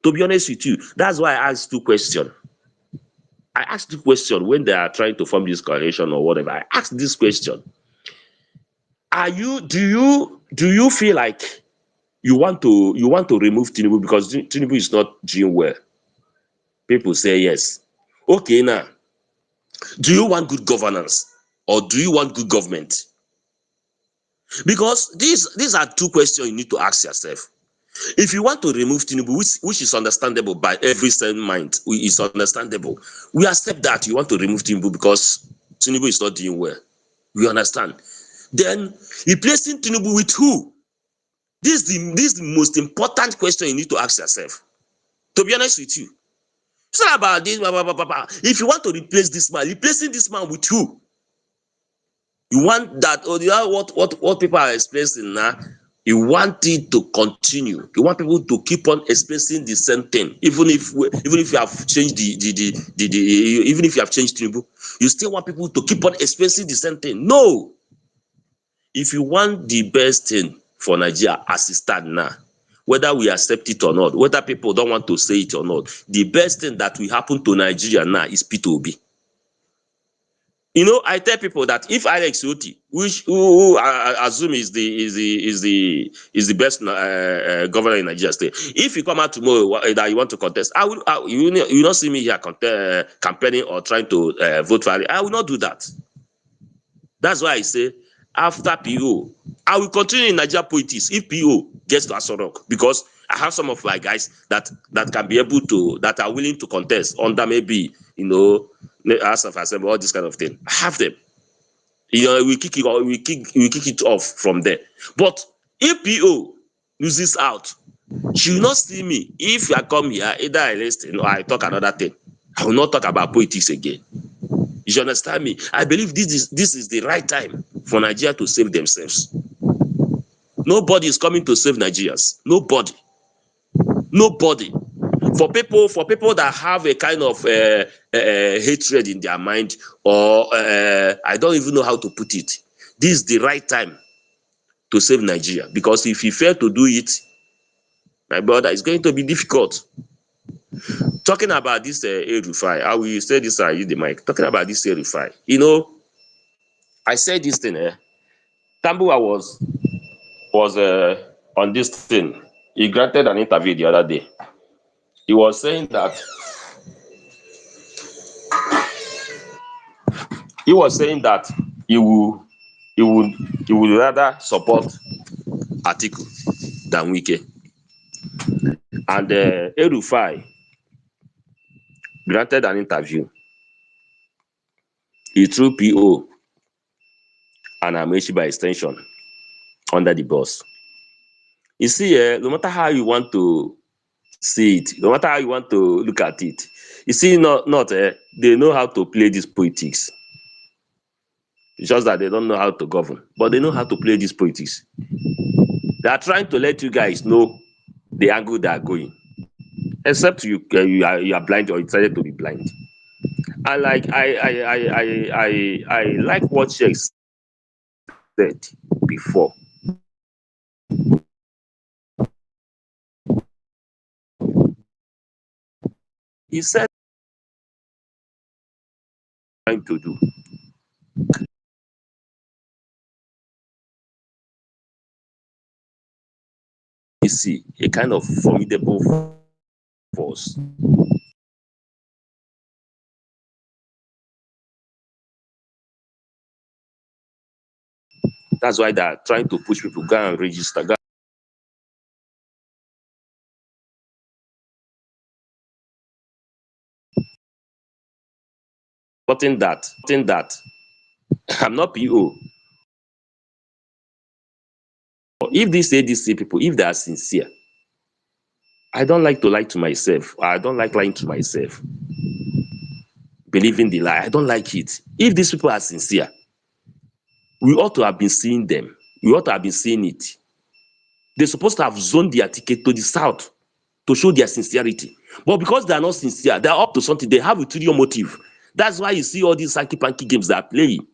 To be honest with you, that's why I asked two questions. I asked the question when they are trying to form this coalition or whatever. I asked this question: do you feel like you want to remove Tinubu because Tinubu is not doing well? People say yes. Okay, now, do you want good governance or do you want good government? Because these are two questions you need to ask yourself. If you want to remove Tinubu, which is understandable by every sane mind, is understandable. We accept that you want to remove Tinubu because Tinubu is not doing well. We understand. Then replacing Tinubu with who? This is the most important question you need to ask yourself. To be honest with you, it's not about this. If you want to replace this man, replacing this man with who? You want that, or you know what people are expressing now? You want it to continue. You want people to keep on expressing the same thing, even if you have changed even if you have changed Tinubu, you still want people to keep on expressing the same thing. No. If you want the best thing for Nigeria as it stands now, whether we accept it or not, whether people don't want to say it or not, the best thing that will happen to Nigeria now is P2B. You know, I tell people that if Alex Oti, who I assume is the best governor in Nigeria state, if he come out tomorrow that you want to contest, you will not see me here campaigning or trying to vote for him. I will not do that. That's why I say after PO, I will continue in Nigeria politics if PO gets to Aso Rock, because I have some of my guys that can be able to, that are willing to contest under maybe, House of Assembly, all this kind of thing. I have them. We kick it off from there. But if PO loses out, she will not see me. If I come here, either I listen or I talk another thing, I will not talk about politics again. You understand me? I believe this is the right time for Nigeria to save themselves. Nobody is coming to save Nigerians. Nobody. For people that have a kind of hatred in their mind, or I don't even know how to put it, this is the right time to save Nigeria. Because if you fail to do it, my brother, it's going to be difficult. Talking about this El-Rufai, I will say this, I use the mic. Talking about this El-Rufai, I said this thing. Tambuwa was on this thing. He granted an interview the other day. He was saying that he would rather support Atiku than Wike. And El-Rufai granted an interview. He threw PO and Amaechi by extension under the bus. You see, no matter how you want to see it, no matter how you want to look at it. You see, they know how to play this politics. It's just that they don't know how to govern, but they know how to play this politics. They are trying to let you guys know the angle they are going, except you are blind or you decided to be blind. And like I like what Sheikh said before. He said trying to do. You see a kind of formidable force. That's why they're trying to push people go and register. Nothing that I'm not PO. If these ADC people, if they are sincere, I don't like to lie to myself. I don't like lying to myself. Believing the lie, I don't like it. If these people are sincere, we ought to have been seeing them. We ought to have been seeing it. They're supposed to have zoned their ticket to the south to show their sincerity. But because they are not sincere, they are up to something. They have ulterior motive. That's why you see all these hanky-panky games they are playing.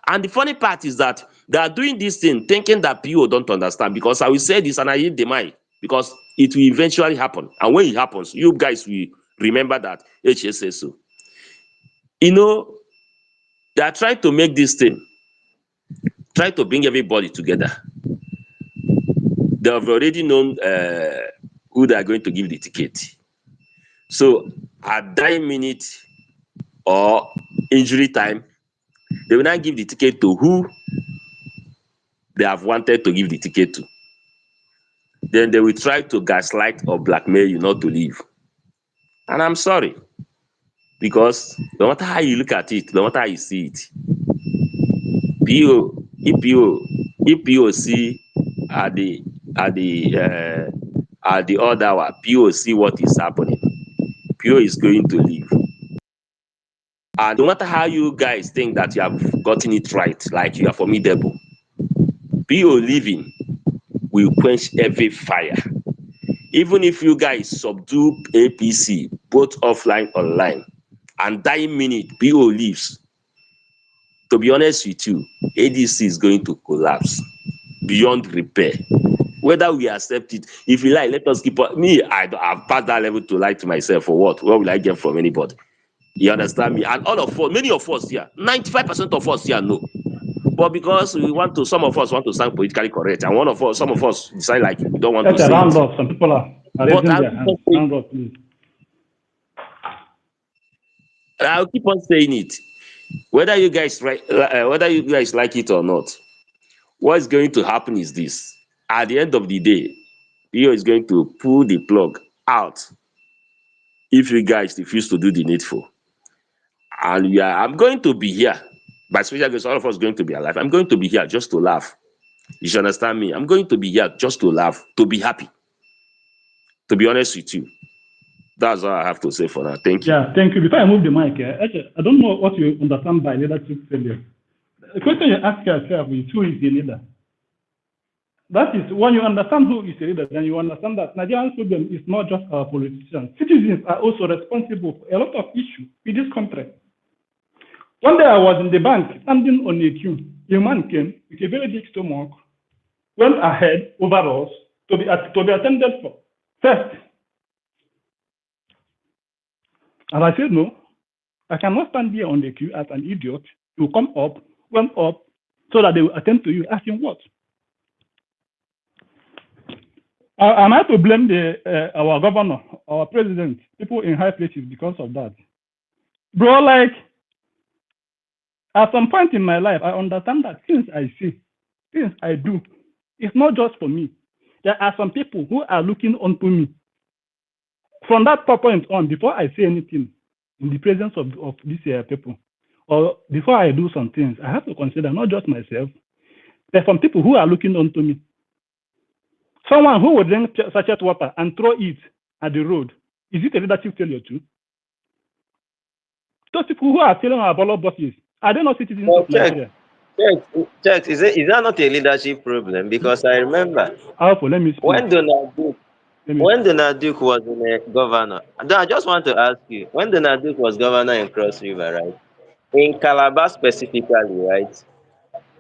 And the funny part is that they are doing this thing thinking that people don't understand, because I will say this and I hit the mind, because it will eventually happen. And when it happens, you guys will remember that HS says so. You know, they are trying to make this thing, try to bring everybody together. They have already known who they are going to give the ticket. So at that minute or injury time, they will not give the ticket to who they have wanted to give the ticket to. Then they will try to gaslight or blackmail you not to leave. And I'm sorry, because no matter how you look at it, no matter how you see it, if POC at the other hour, PO see what is happening, PO is going to leave. And no matter how you guys think that you have gotten it right, like you are formidable, PO leaving will quench every fire. Even if you guys subdue APC, both offline, online, and that minute PO leaves, to be honest with you, ADC is going to collapse beyond repair. Whether we accept it, if you like, let us keep on. Me, I've passed that level to lie to myself for what? What will I get from anybody? You understand me? And all of us, many of us here, 95% of us here know. But because some of us want to sound politically correct, and some of us decide like we don't want to say round it. off. Some people are raising their hands. Round off, please. I'll keep on saying it. Whether you guys like it or not, what's going to happen is this: at the end of the day, PO is going to pull the plug out if you guys refuse to do the needful. And I'm going to be here, by special grace, all of us going to be alive. I'm going to be here just to laugh. You should understand me. I'm going to be here just to laugh, to be happy. To be honest with you, that's all I have to say for now. Thank you. Yeah, thank you. Before I move the mic, I don't know what you understand by leadership failure. The question you ask yourself is, who is the leader? That is, when you understand who is the leader, then you understand that Nigerian problem is not just our politicians. Citizens are also responsible for a lot of issues in this country. One day I was in the bank, standing on a queue. A man came with a very big stomach, went ahead over us to be attended for first. And I said, no, I cannot stand here on the queue as an idiot. You come up, went up, so that they will attend to you, asking what? Am I to blame our governor, our president, people in high places because of that? Bro, like, at some point in my life, I understand that things I see, things I do, it's not just for me. There are some people who are looking onto me. From that point on, before I say anything in the presence of these people, or before I do some things, I have to consider not just myself. There are some people who are looking onto me. Someone who would drink sachet water and throw it at the road, is it a leadership failure too? Those people who are stealing our ballot boxes, are they not citizens Well, of Nigeria? check. Is that not a leadership problem? Because I remember Alpha, let me speak. when Donald Duke was in a governor. I just want to ask you, when Donald Duke was governor in Cross River, right? In Calabar specifically, right?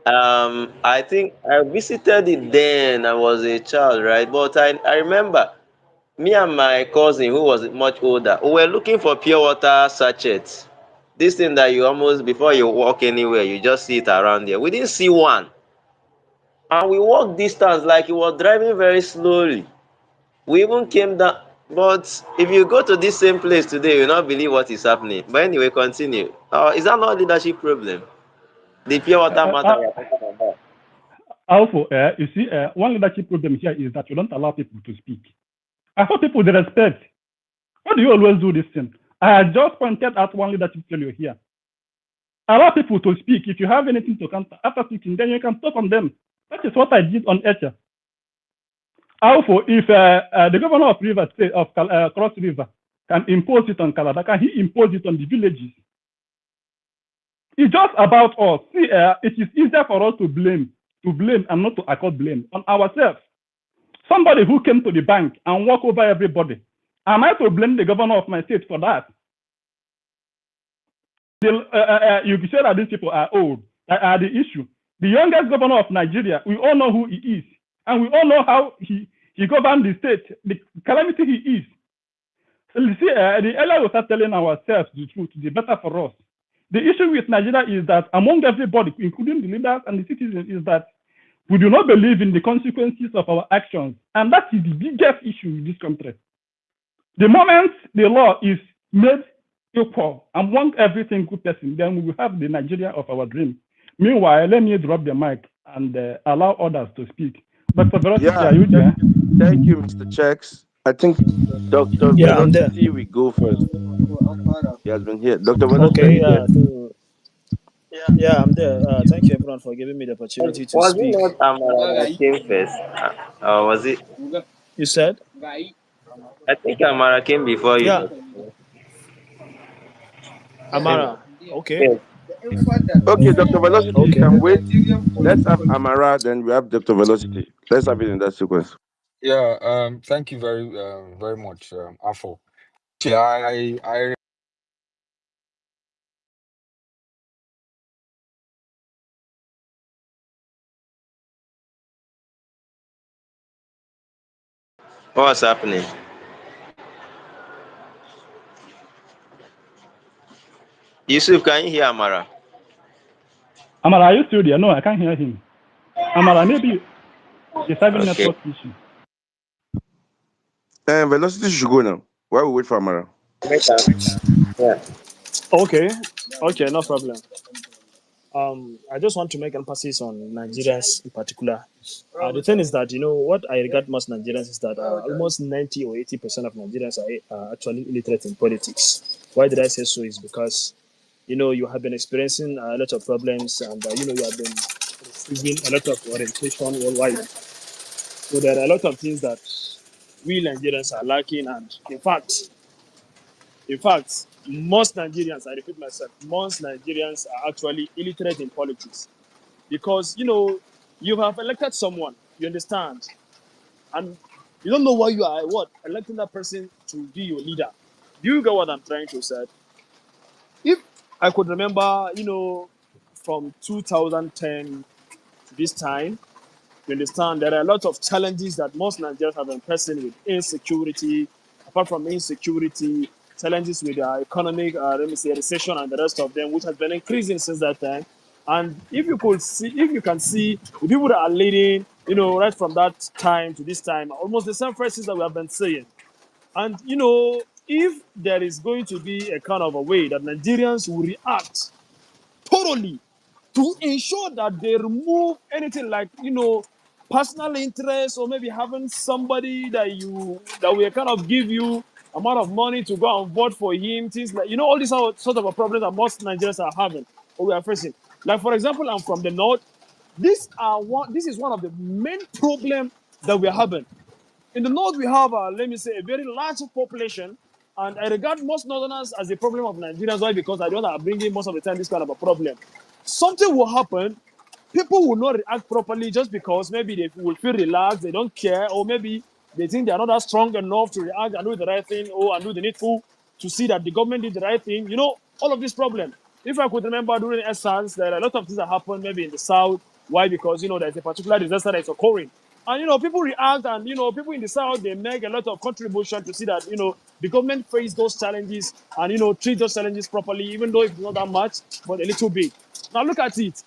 I think I visited it then. I was a child, right? But I remember me and my cousin, who was much older, we were looking for pure water sachets. This thing that you almost, before you walk anywhere, you just see it around there. We didn't see one. And we walked distance like he was driving very slowly. We even came down. But if you go to this same place today, you'll not believe what is happening. But anyway, continue. Is that not a leadership problem? The pure water matter we are talking about. Alpha, you see, one leadership problem here is that you don't allow people to speak. I hope people with respect. Why do you always do this thing? I just pointed out one leadership failure here. Allow people to speak. If you have anything to counter after speaking, then you can talk on them. That is what I did on Etcher. Alpha, if the governor of River State of Cross River can impose it on Calabar, can he impose it on the villages? It's just about us. See, it is easier for us to blame and not to accord blame on ourselves. Somebody who came to the bank and walk over everybody. Am I to blame the governor of my state for that? You say that these people are old. That are the issue. The youngest governor of Nigeria, we all know who he is. And we all know how he governed the state, the calamity he is. So you see, the earlier we start telling ourselves the truth, the better for us. The issue with Nigeria is that among everybody, including the leaders and the citizens, is that we do not believe in the consequences of our actions. And that is the biggest issue in this country. The moment the law is made equal among every single person, then we will have the Nigeria of our dream. Meanwhile, let me drop the mic and allow others to speak. But for Velocity, are you there? Thank you, Mr. Checks. I think Dr. Yeah, I'm there. Velocity will go first. He has been here. Dr. Velocity, are Okay, you there? yeah, I'm there. Thank you, everyone, for giving me the opportunity to Was it speak. not Amara that came first? Or was it? You said? I think Amara came before you. Yeah, Doctor. Amara. Okay, Yes. Okay, Dr. Velocity, you okay. can wait. Let's have Amara, then we have Dr. Velocity. Let's have it in that sequence. Yeah, thank you very much, Afo. Yeah, I What's happening? Yusuf, can you hear Amara? Amara, are you still there? No, I can't hear him. Amara, maybe he's having Okay. network issue. Velocity should go now. While we wait for Amara. Yeah. Okay, okay, no problem. I just want to make emphasis on Nigerians in particular. The thing is that, what I regard most Nigerians is that almost 90 or 80% of Nigerians are actually illiterate in politics. Why did I say so? Is because, you have been experiencing a lot of problems, and, you have been receiving a lot of orientation worldwide. So there are a lot of things that we Nigerians are lacking, and in fact, most Nigerians, I repeat myself, most Nigerians are actually illiterate in politics because you have elected someone, you understand, and you don't know why you are electing that person to be your leader. Do you get what I'm trying to say? If I could remember, from 2010 to this time, you understand there are a lot of challenges that most Nigerians have been facing with insecurity. Apart from insecurity, challenges with economic, let me say, recession and the rest of them, which has been increasing since that time. And if you can see the people that are leading, right from that time to this time, almost the same phrases that we have been saying. And if there is going to be a kind of a way that Nigerians will react thoroughly to ensure that they remove anything like personal interest, or maybe having somebody that will kind of give you amount of money to go and vote for him, things like all these sort of a problem that most Nigerians are having or we are facing. Like, for example, I'm from the north. This is one of the main problems that we're having. In the north, we have, let me say, a very large population, and I regard most northerners as a problem of Nigerians. Why? Because I don't are bringing most of the time this kind of a problem. Something will happen, people will not react properly just because maybe they will feel relaxed, they don't care, or maybe they think they are not that strong enough to react and do the right thing, or and do the needful to see that the government did the right thing. You know, all of this problem. If I could remember during essence, there are a lot of things that happen maybe in the south. Why? Because there's a particular disaster that is occurring. And people react, and people in the south, they make a lot of contribution to see that the government face those challenges and treat those challenges properly, even though it's not that much, but a little bit. Now look at it.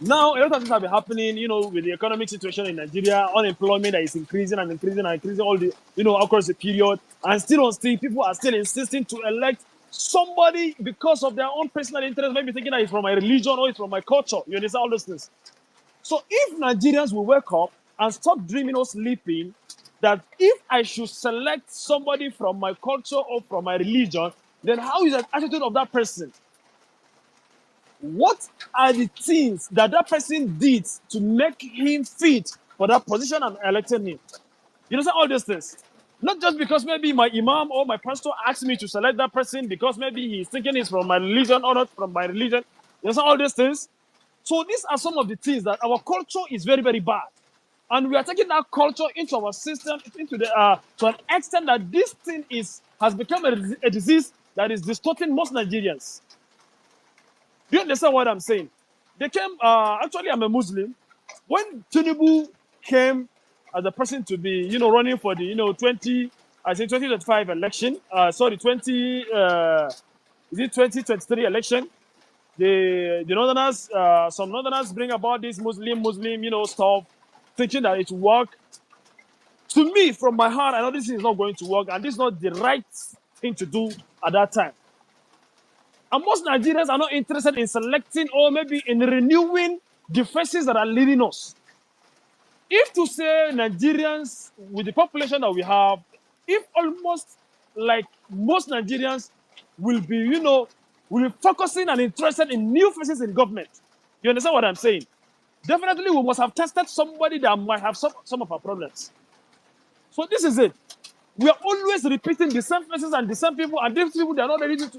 Now, a lot of things have been happening, with the economic situation in Nigeria, unemployment that is increasing and increasing and increasing all the, across the period. And still, people are still insisting to elect somebody because of their own personal interest, maybe thinking that it's from my religion or it's from my culture. You understand all those things? So if Nigerians will wake up and stop dreaming or sleeping, that if I should select somebody from my culture or from my religion, then how is the attitude of that person? What are the things that person did to make him fit for that position and elected him? You know, all these things. Not just because maybe my imam or my pastor asked me to select that person because maybe he's thinking he's from my religion or not from my religion. You know, all these things. So these are some of the things that our culture is very, very bad. And we are taking that culture into our system, into the to an extent that this thing has become a disease that is distorting most Nigerians. Do you understand what I'm saying? They came, actually, I'm a Muslim. When Tinubu came as a person to be, running for the, 2025 election, 2023 election, the Northerners, some Northerners bring about this Muslim, stuff, thinking that it will work. To me, from my heart, I know this is not going to work, and this is not the right thing to do at that time. And most Nigerians are not interested in selecting or maybe in renewing the faces that are leading us. If to say Nigerians, with the population that we have, if almost like most Nigerians will be, will be focusing and interested in new faces in government. You understand what I'm saying? Definitely we must have tested somebody that might have some of our problems. So this is it. We are always repeating the same faces and the same people, and these people they are not ready to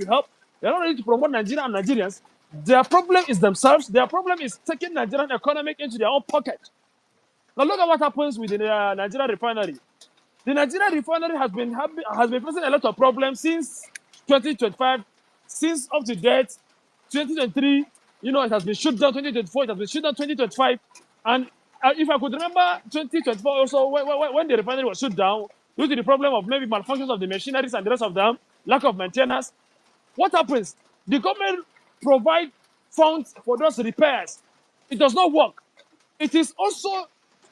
help. They are not ready to promote Nigeria and Nigerians. Their problem is themselves. Their problem is taking Nigerian economic into their own pocket. Now look at what happens with the Nigerian refinery. The Nigerian refinery has been facing a lot of problems since 2025, since up to date, 2023. It has been shut down. 2024, it has been shut down. 2025, and if I could remember 2024 also, when the refinery was shut down due to the problem of maybe malfunctions of the machineries and the rest of them, lack of maintenance, what happens? The government provide funds for those repairs. It does not work. It is also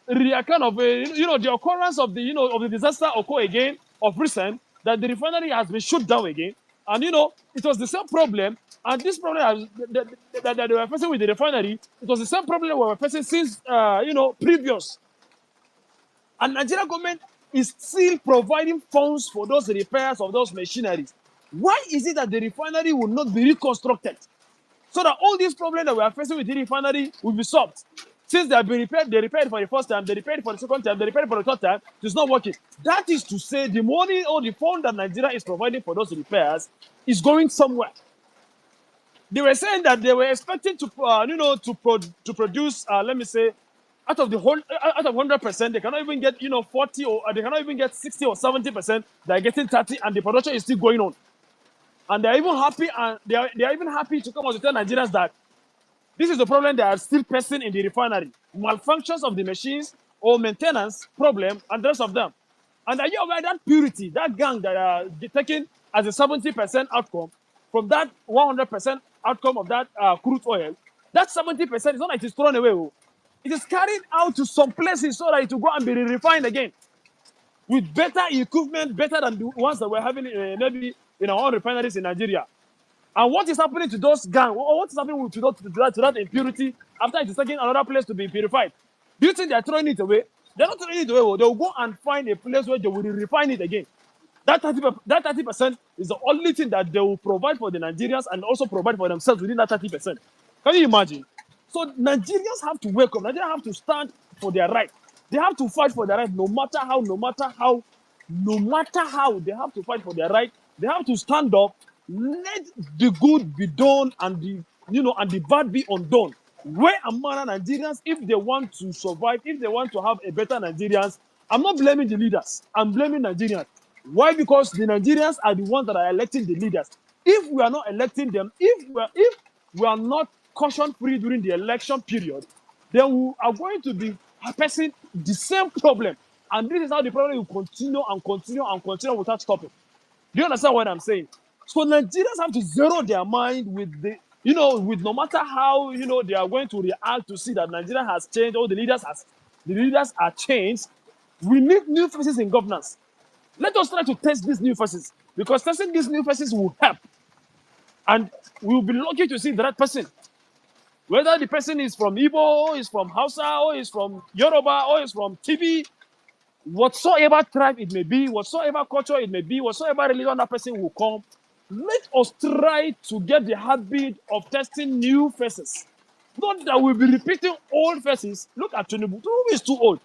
the kind of the occurrence of the disaster occur again of recent, that the refinery has been shut down again, and it was the same problem, and this problem that they were facing with the refinery, it was the same problem we were facing since previous. And Nigerian government is still providing funds for those repairs of those machineries. Why is it that the refinery will not be reconstructed so that all these problems that we are facing with the refinery will be solved? Since they have been repaired, they repaired for the first time, they repaired for the second time, they repaired for the third time, it's not working. That is to say, the money or the fund that Nigeria is providing for those repairs is going somewhere. They were saying that they were expecting to produce, let me say, out of 100%, they cannot even get 40, or they cannot even get 60 or 70%. They're getting 30, and the production is still going on. And they're even happy, and they are even happy to come out to tell Nigerians that this is the problem they are still facing in the refinery: malfunctions of the machines or maintenance problem, and the rest of them. And are you aware that purity, that gang that are taken as a 70% outcome from that 100% outcome of that crude oil, that 70% is not like it is thrown away. It is carried out to some places so that it will go and be refined again with better equipment, better than the ones that we're having maybe in our own refineries in Nigeria. And what is happening to those gangs? What is happening to that impurity after it is taken another place to be purified? Do you think they are throwing it away? They're not throwing it away. They will go and find a place where they will refine it again. That 30% is the only thing that they will provide for the Nigerians and also provide for themselves within that 30%. Can you imagine? So Nigerians have to wake up. Nigerians have to stand for their right. They have to fight for their right, no matter how, they have to fight for their right. They have to stand up, let the good be done and the bad be undone. Where among Nigerians, if they want to survive, if they want to have a better Nigerians, I'm not blaming the leaders. I'm blaming Nigerians. Why? Because the Nigerians are the ones that are electing the leaders. If we are not electing them, if we are not caution free during the election period, then we are going to be facing the same problem. And this is how the problem will continue and continue and continue without stopping. Do you understand what I'm saying? So Nigerians have to zero their mind with with no matter how they are going to react to see that Nigeria has changed, or the leaders are changed. We need new faces in governance. Let us try to test these new faces, because testing these new faces will help, and we will be lucky to see the right person. Whether the person is from Igbo, or is from Hausa, or is from Yoruba, or is from TB, whatsoever tribe it may be, whatsoever culture it may be, whatsoever religion that person will come, let us try to get the habit of testing new faces. Not that we'll be repeating old faces. Look at Tinubu. Tinubu is too old.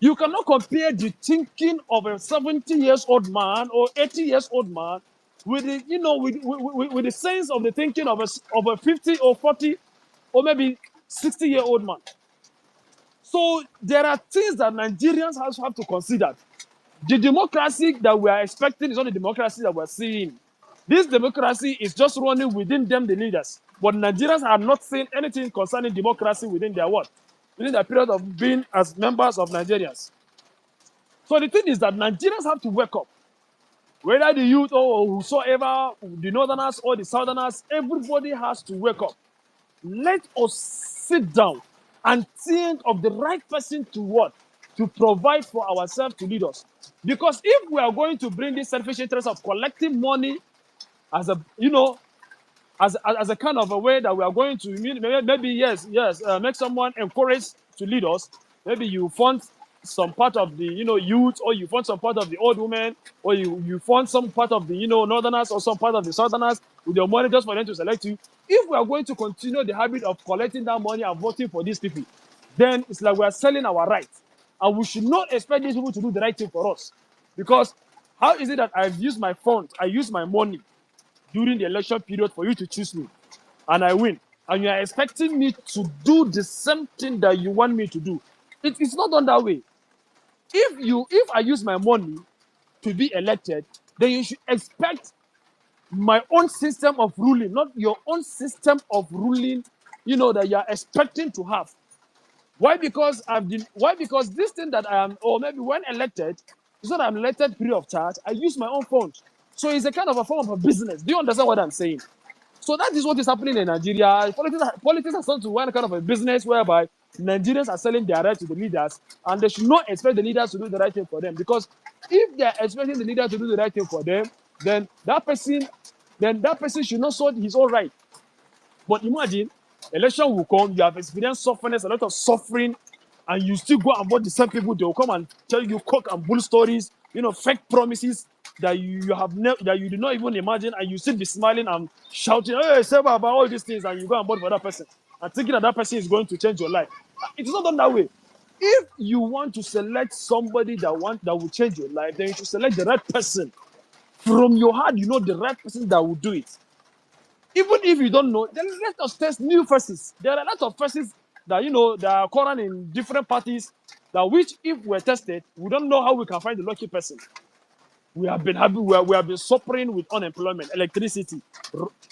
You cannot compare the thinking of a 70 years old man or 80 years old man with the with the sense of the thinking of a 50 or 40 or maybe 60-year-old man. So there are things that Nigerians have to consider. The democracy that we are expecting is not the democracy that we're seeing. This democracy is just running within them, the leaders. But Nigerians are not saying anything concerning democracy within their what? Within their period of being as members of Nigerians. So the thing is that Nigerians have to wake up. Whether the youth or whosoever, the northerners or the southerners, everybody has to wake up. Let us sit down and think of the right person to what? To provide for ourselves, to lead us. Because if we are going to bring this selfish interest of collecting money as a, as a kind of a way that we are going to maybe make someone encouraged to lead us. Maybe you fund some part of the youth, or you fund some part of the old women, or you fund some part of the northerners or some part of the southerners with your money just for them to select you. If we are going to continue the habit of collecting that money and voting for these people, then it's like we are selling our rights, and we should not expect these people to do the right thing for us. Because how is it that I've used my funds, I use my money during the election period for you to choose me, and I win, and you are expecting me to do the same thing that you want me to do? It's not done that way. If I use my money to be elected, then you should expect my own system of ruling, not your own system of ruling, that you are expecting to have. Why? Because because this thing that I am, or maybe when elected, it's not I'm elected free of charge. I use my own funds. So it's a kind of a form of a business. Do you understand what I'm saying? So that is what is happening in Nigeria. Politics has turned to one kind of a business whereby Nigerians are selling their rights to the leaders, and they should not expect the leaders to do the right thing for them. Because if they are expecting the leader to do the right thing for them, then that person should not sort his own right. But imagine, election will come, you have experienced suffering, a lot of suffering, and you still go and vote the same people. They will come and tell you cock and bull stories, fake promises that you have that you did not even imagine, and you still be smiling and shouting, "Hey, say about all these things," and you go and vote for that person, and thinking that person is going to change your life. It is not done that way. If you want to select somebody that will change your life, then you should select the right person from your heart. You know the right person that will do it. Even if you don't know, then let us test new faces. There are a lot of faces that that are current in different parties, that which if we're tested, we don't know how we can find the lucky person. We have been happy, we have been suffering with unemployment, electricity,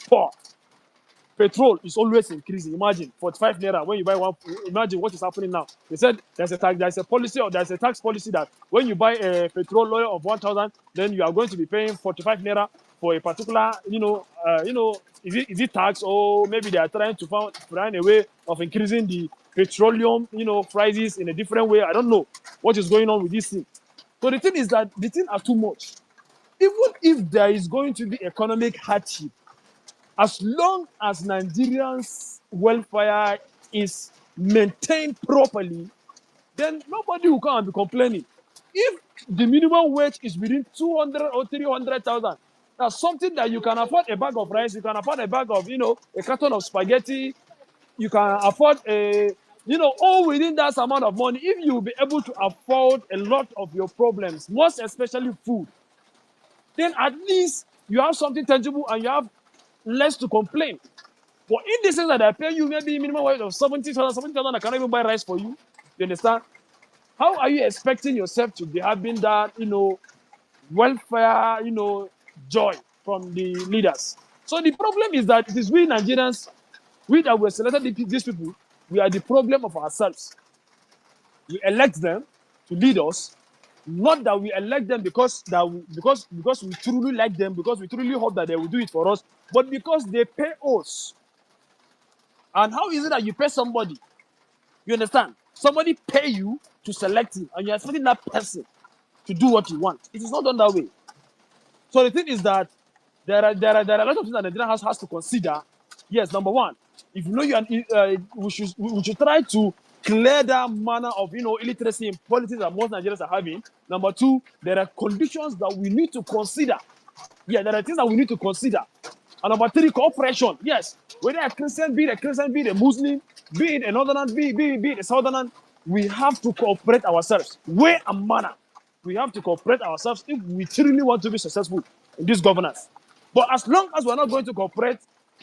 poor. Petrol is always increasing. Imagine 45 naira when you buy one. Imagine what is happening now. They said there's a tax policy that when you buy a petrol oil of 1,000, then you are going to be paying 45 naira for a particular, is it tax, or maybe they are trying to find a way of increasing the petroleum, prices in a different way. I don't know what is going on with this thing. So the thing is that the thing are too much. Even if there is going to be economic hardship, as long as Nigerians' welfare is maintained properly, then nobody will come and be complaining. If the minimum wage is within 200 or 300,000, that's something that you can afford a bag of rice, you can afford a bag of, a carton of spaghetti, you can afford all within that amount of money, if you will be able to afford a lot of your problems, most especially food, then at least you have something tangible and you have less to complain. But in the sense that I pay you maybe minimum wage of 70,000, I cannot even buy rice for you. You understand? How are you expecting yourself to be having that, welfare, joy from the leaders? So the problem is that it is we Nigerians, we that were selected these people, we are the problem of ourselves. We elect them to lead us, not that we elect them because we truly like them, because we truly hope that they will do it for us, but because they pay us. And how is it that you pay somebody? You understand? Somebody pay you to select him, and you're expecting that person to do what you want. It is not done that way. So the thing is that there are a lot of things that Nigeria has to consider. Yes, number one, if you know we should try to clear that manner of illiteracy in politics that most Nigerians are having. Number two, there are conditions that we need to consider. Yeah, there are things that we need to consider. And number three, cooperation. Yes, whether a Christian, be it a Muslim, be it a northern, be it a southern, we have to cooperate ourselves. Way and manner. We have to cooperate ourselves if we truly want to be successful in this governance. But as long as we're not going to cooperate,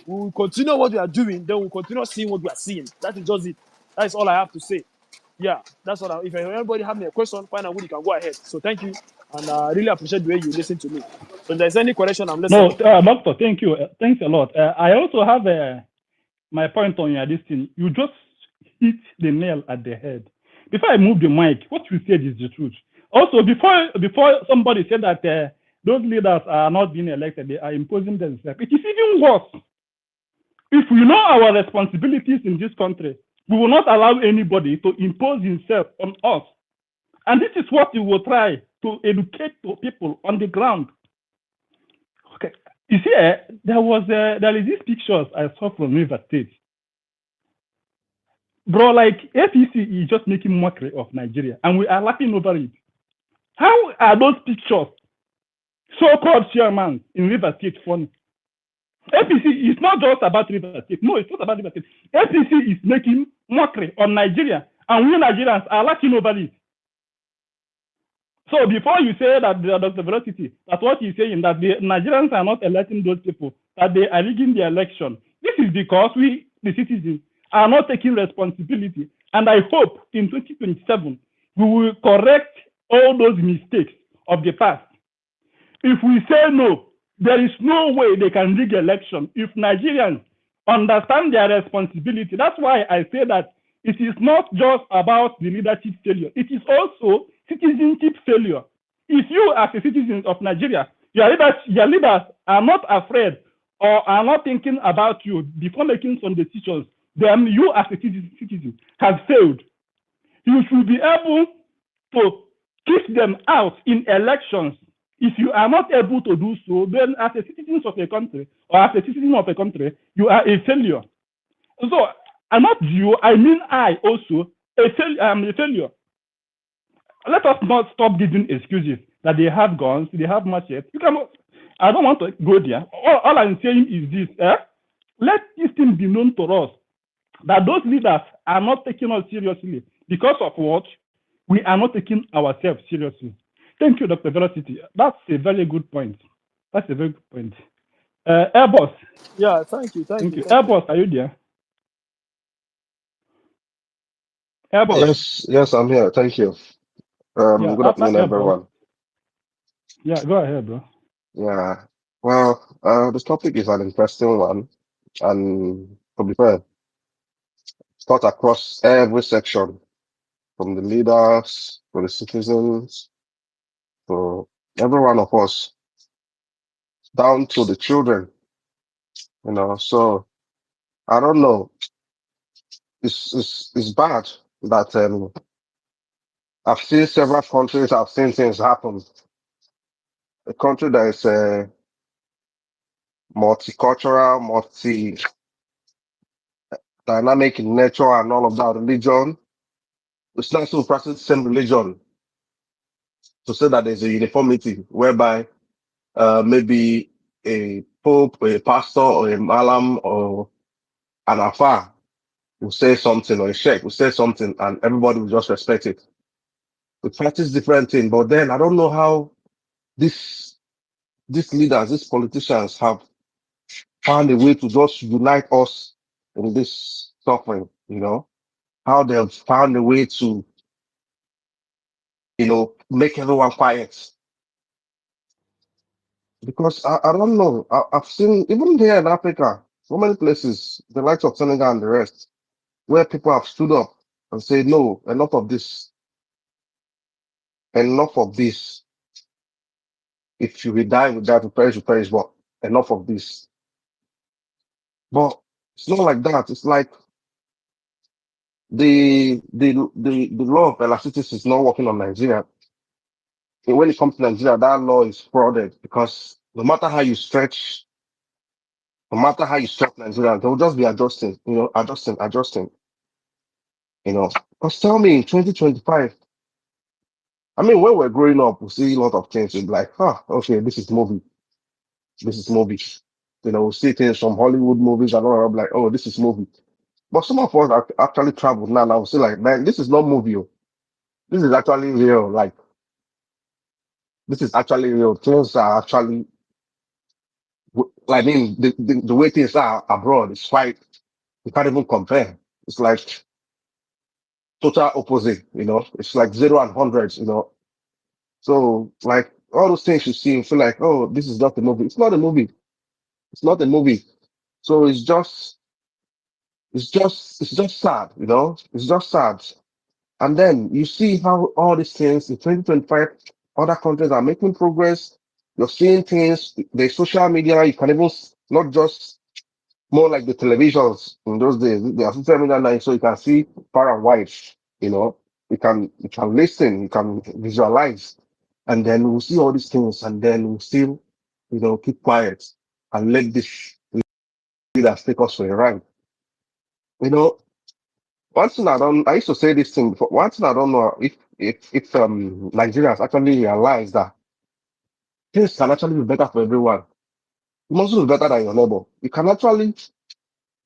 we will continue what we are doing, then we'll continue seeing what we are seeing. That is just it. That is all I have to say. Yeah, that's what if anybody have me a question, fine and good, you can go ahead. So thank you. And I really appreciate the way you listen to me. So if there's any question, I'm listening. No, Doctor, thank you. Thanks a lot. I also have my point on this thing. You just hit the nail at the head. Before I move the mic, what you said is the truth. Also, before somebody said that those leaders are not being elected, they are imposing themselves. It is even worse. If we know our responsibilities in this country, we will not allow anybody to impose himself on us. And this is what we will try to educate to people on the ground. Okay. You see, there is these pictures I saw from River State. Bro, like APC is just making mockery of Nigeria, and we are laughing over it. How are those pictures, so-called chairman in River State, funny? APC is not just about River State. No, it's not about River State. APC is making mockery on Nigeria, and we Nigerians are laughing over it. So before you say that Dr. Velocity, that's what he's saying, that the Nigerians are not electing those people, that they are rigging the election. This is because we, the citizens, are not taking responsibility. And I hope in 2027, we will correct all those mistakes of the past. If we say no, there is no way they can rig election. If Nigerians understand their responsibility, that's why I say that it is not just about the leadership failure. It is also citizenship failure. If you, as a citizen of Nigeria, your leaders are not afraid or are not thinking about you before making some decisions, then you, as a citizen, have failed. You should be able to kick them out in elections. If you are not able to do so, then as a citizen of a country, or as a citizen of a country, you are a failure. So, I'm not you, I mean I also, am a failure. Let us not stop giving excuses that they have guns, they have machetes. I don't want to go there. All I'm saying is this. Let this thing be known to us, that those leaders are not taking us seriously. Because of what? We are not taking ourselves seriously. Thank you, Dr. Velocity. That's a very good point. That's a very good point. Airbus. Yeah, thank you. Airbus, are you there? Airbus. Yes, I'm here. Thank you. Good afternoon, everyone. Yeah, go ahead, bro. Yeah. Well, this topic is an interesting one, and to be fair, it's cut across every section, from the leaders to the citizens to every one of us, down to the children. So I don't know. It's bad that I've seen several countries. I've seen things happen. A country that is multicultural, dynamic in nature and all of that religion. It's not to practice the same religion to say that there's a uniformity whereby maybe a pope or a pastor or a malam or an afar will say something, or a sheikh will say something, and everybody will just respect it. We practice different things, but then I don't know how this these leaders, these politicians have found a way to just unite us in this suffering, how they've found a way to, make everyone quiet. Because I don't know, I've seen, even here in Africa, so many places, the likes of Senegal and the rest, where people have stood up and said, no, enough of this. If you will die, we die, to perish, we perish, but enough of this. But it's not like that. It's like the law of elasticity is not working on Nigeria. And when it comes to Nigeria, that law is frauded because no matter how you stretch Nigeria, they'll just be adjusting, adjusting. Because tell me, in 2025, I mean, when we're growing up, we see a lot of things. We're like, okay, this is movie. This is movie. We see things from Hollywood movies and all. I'm like, oh, this is movie. But some of us actually traveled now. And I would say, like, man, this is not movie. Oh. This is actually real. Like, this is actually real. Things are actually, I mean, the way things are abroad is quite, you can't even compare. It's like total opposite. It's like zero and hundreds. So, like, all those things you see, you feel like, oh, this is not a movie. It's not a movie. It's not a movie. So it's just sad. It's just sad. And then you see how all these things in 2025, other countries are making progress. You're seeing things, the social media, you can even, not just more like the televisions in those days, they are social media now, so you can see far and wide, you know, you can listen, you can visualize, and then we'll see all these things, and then we'll still, keep quiet and let this leaders take us for a ride. You know, I used to say this thing before. One thing I don't know if Nigerians actually realize that things can actually be better for everyone. You must be better than your neighbor. You can actually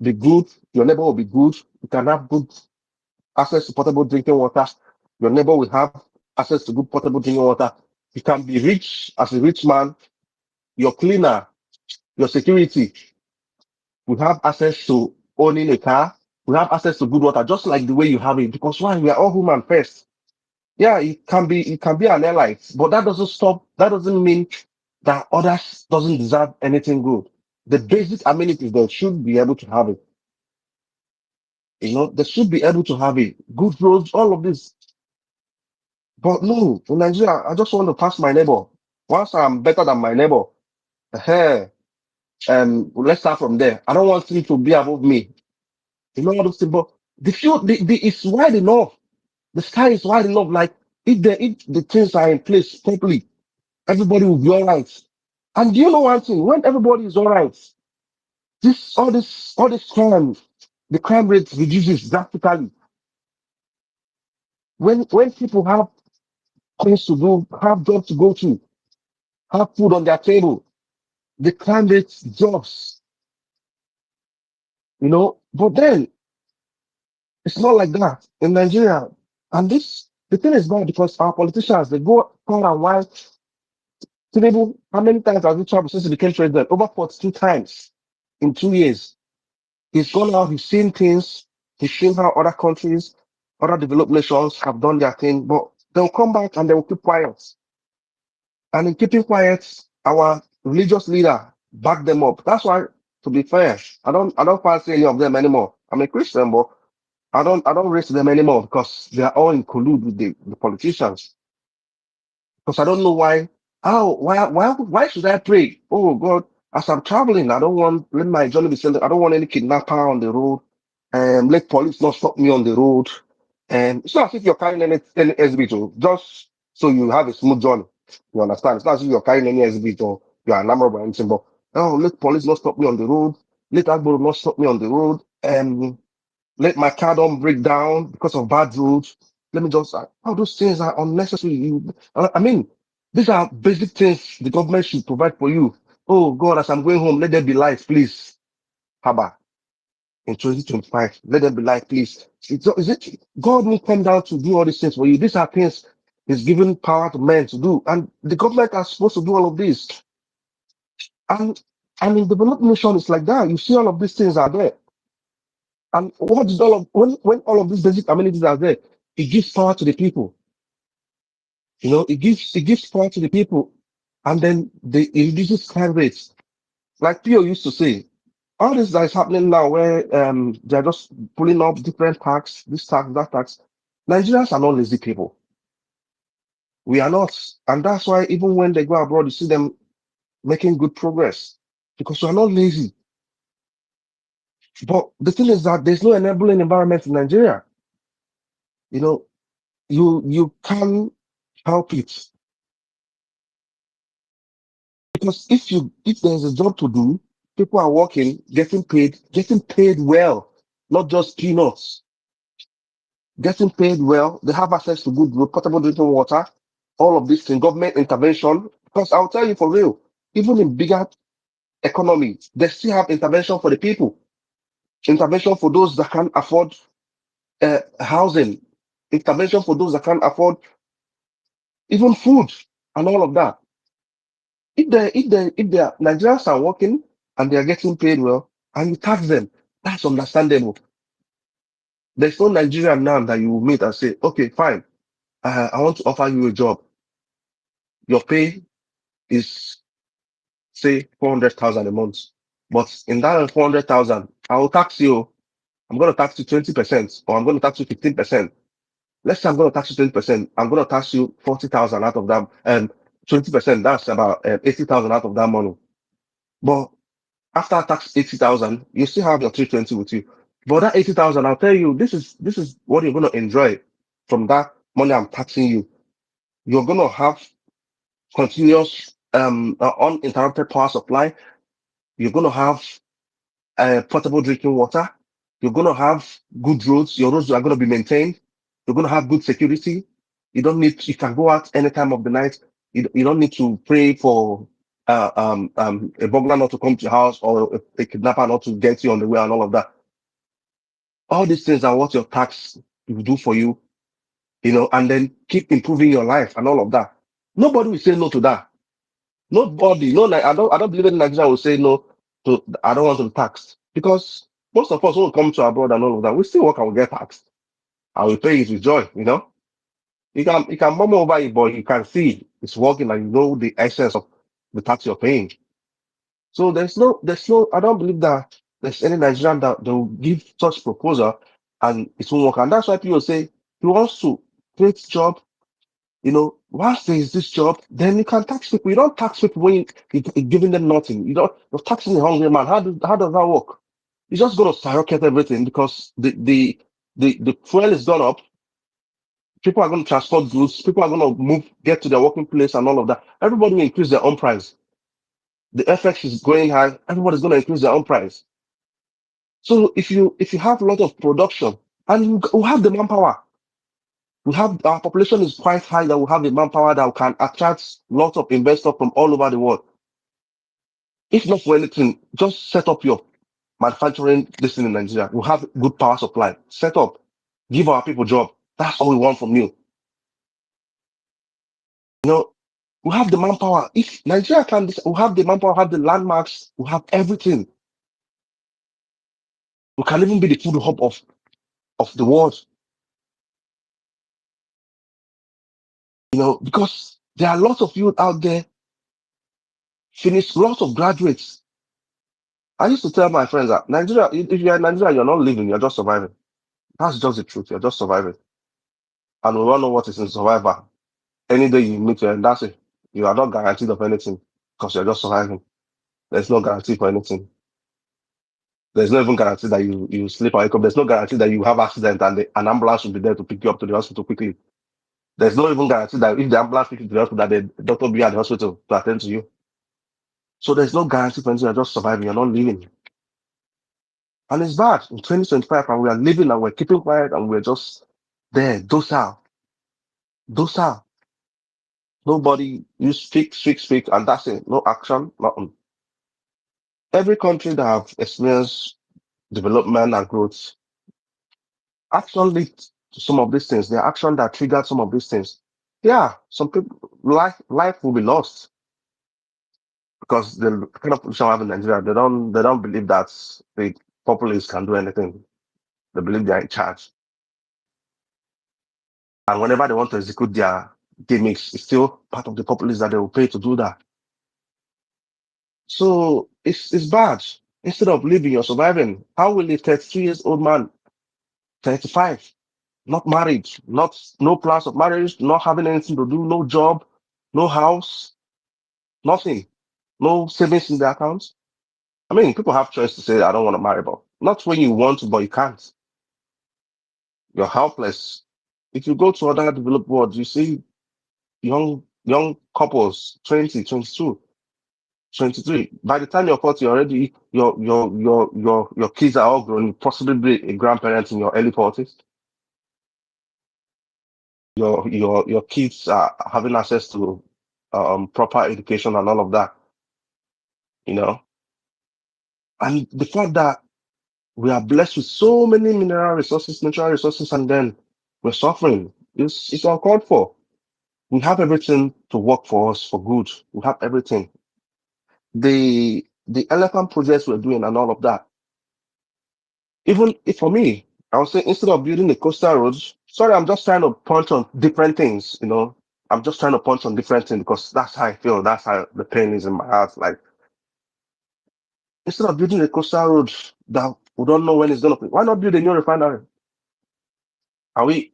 be good. Your neighbor will be good. You can have good access to potable drinking water. Your neighbor will have access to good potable drinking water. You can be rich as a rich man. Your cleaner, your security will have access to owning a car. We have access to good water, just like the way you have it. Because why? We are all human first. Yeah, it can be an elite, but that doesn't mean that others doesn't deserve anything good. The basic amenities they should be able to have it. They should be able to have it. Good roads, all of this. But no, in Nigeria, I just want to pass my neighbor. Once I'm better than my neighbor, hey, let's start from there. I don't want him to be above me. All those things. But the field, it's wide enough. The sky is wide enough. Like if the things are in place properly, everybody will be all right. And do you know one thing? When everybody is all right, all this crime, the crime rate reduces drastically. When people have things to do, have jobs to go to, have food on their table, the crime rate drops. But then it's not like that in Nigeria. And the thing is bad because our politicians, they go far and wide. Tinubu, how many times has he traveled since he became president? Over 42 times in 2 years. He's gone out, he's seen things, he's seen how other countries, other developed nations have done their thing, but they'll come back and they will keep quiet. And in keeping quiet, our religious leader back them up. That's why, to be fair, I don't fancy any of them anymore. I'm a Christian, but I don't race them anymore because they are all in collude with the politicians. Because I don't know why. Why should I pray? Oh God, as I'm traveling, I don't want let my journey be said. I don't want any kidnapper on the road. Let police not stop me on the road. And it's not as if you're carrying any SB to just so you have a smooth journey. You understand? It's not as if you're carrying any SB or you're enamored by anything. But oh, let police not stop me on the road. Let Agbo not stop me on the road. Let my car don't break down because of bad roads. Let me just, all those things are unnecessary. I mean, these are basic things the government should provide for you. Oh God, as I'm going home, let there be lights, please. Haba. in 2025. Let them be like, please. Is it God will come down to do all these things for you? These are things He's given power to men to do, and the government are supposed to do all of this. And in developed nation, it's like that. You see, all of these things are there. And what is all of when all of these basic amenities are there, it gives power to the people. You know, it gives power to the people, and then it reduces crime rates. Like Pio used to say, all this that is happening now, where they're just pulling up different tax, this tax, that tax. Nigerians are not lazy people. We are not, and that's why even when they go abroad, you see them making good progress because we are not lazy. But the thing is that there's no enabling environment in Nigeria. You know, you can help it because if there's a job to do, people are working, getting paid well, not just peanuts, getting paid well. They have access to good potable drinking water, all of this in government intervention. Because I'll tell you for real, even in bigger economy, they still have intervention for the people, intervention for those that can't afford housing, intervention for those that can't afford even food and all of that. If the Nigerians are working and they are getting paid well and you tax them, that's understandable. There's no Nigerian now that you will meet and say, okay, fine, I want to offer you a job. Your pay is say 400,000 a month, but in that 400,000, I will tax you. I'm going to tax you 20%, or I'm going to tax you 15%. Let's say I'm going to tax you 20%. I'm going to tax you 40,000 out of that, and 20%. That's about 80,000 out of that money. But after I tax 80,000, you still have your 320 with you. But that 80,000, I'll tell you, this is what you're going to enjoy from that money I'm taxing you. You're going to have continuous, uninterrupted power supply. You're going to have potable drinking water. You're going to have good roads. Your roads are going to be maintained. You're going to have good security. You can go out any time of the night. You don't need to pray for a burglar not to come to your house or a kidnapper not to get you on the way and all of that. All these things are what your tax will do for you, and then keep improving your life and all of that. Nobody will say no to that. Nobody, no, I don't believe any Nigerian will say no to, I don't want to be taxed, because most of us who come to abroad and all of that, we still work and we get taxed. And we pay it with joy, You can murmur over it, but you can see it's working and you know the essence of the tax you're paying. So there's no, I don't believe that there's any Nigerian that they will give such proposal and it won't work. And that's why people say, he wants to create job, once there is this job, then you can tax people. You don't tax people when you're giving them nothing. You're taxing a hungry man. How does that work? You're just going to skyrocket everything because the fuel is gone up. People are going to transport goods. People are going to get to their working place and all of that. Everybody will increase their own price. The FX is going high. Everybody's going to increase their own price. So if you have a lot of production and we have the manpower, our population is quite high that we have the manpower that can attract lots of investors from all over the world. If not for anything, just set up your manufacturing this in Nigeria. We have good power supply. Set up, give our people job. That's all we want from you. We have the manpower. If Nigeria can, we have the manpower, have the landmarks, we have everything. We can even be the food hub of the world. Because there are lots of youth out there, finished lots of graduates. I used to tell my friends that Nigeria, if you're in Nigeria, you're not living, you're just surviving. That's just the truth. You're just surviving. And we all know what is in survival. Any day you meet her, that's it. You are not guaranteed of anything because you're just surviving. There's no guarantee for anything. There's no even guarantee that you sleep or wake up. There's no guarantee that you have accident and an ambulance will be there to pick you up to the hospital quickly. There's no even guarantee that if the ambulance picks you to the hospital, that the doctor will be at the hospital to attend to you. So there's no guarantee for anything. You're just surviving. You're not living. And it's bad. In 2025, and we are living and we're keeping quiet and we're just there, docile. Docile. Nobody, you speak, and that's it. No action, nothing. Every country that have experienced development and growth. Action leads to some of these things. The action that triggered some of these things. Yeah, some people life will be lost because the kind of position we have in Nigeria, they don't believe that the populace can do anything. They believe they are in charge. And whenever they want to execute their gimmicks, it's still part of the populace that they will pay to do that. So it's bad. Instead of living or surviving, how will a 32 years old man, 35, not married, no plans of marriage, not having anything to do, no job, no house, nothing, no savings in the account? I mean, people have choice to say, I don't want to marry, but not when you want to, but you can't. You're helpless. If you go to other developed world, you see young couples, 20, 22, 23. By the time you're 40, already your kids are all grown, possibly be a grandparent in your early 40s. Your kids are having access to proper education and all of that, you know. And the fact that we are blessed with so many mineral resources, natural resources, and then we're suffering. It's uncalled for. We have everything to work for us for good. We have everything. The elephant projects we're doing and all of that. Even if for me, I would say instead of building the coastal roads, sorry, I'm just trying to punch on different things, you know. I'm just trying to punch on different things because that's how I feel. That's how the pain is in my heart. Like instead of building a coastal road that we don't know when it's gonna be, why not build a new refinery? Are we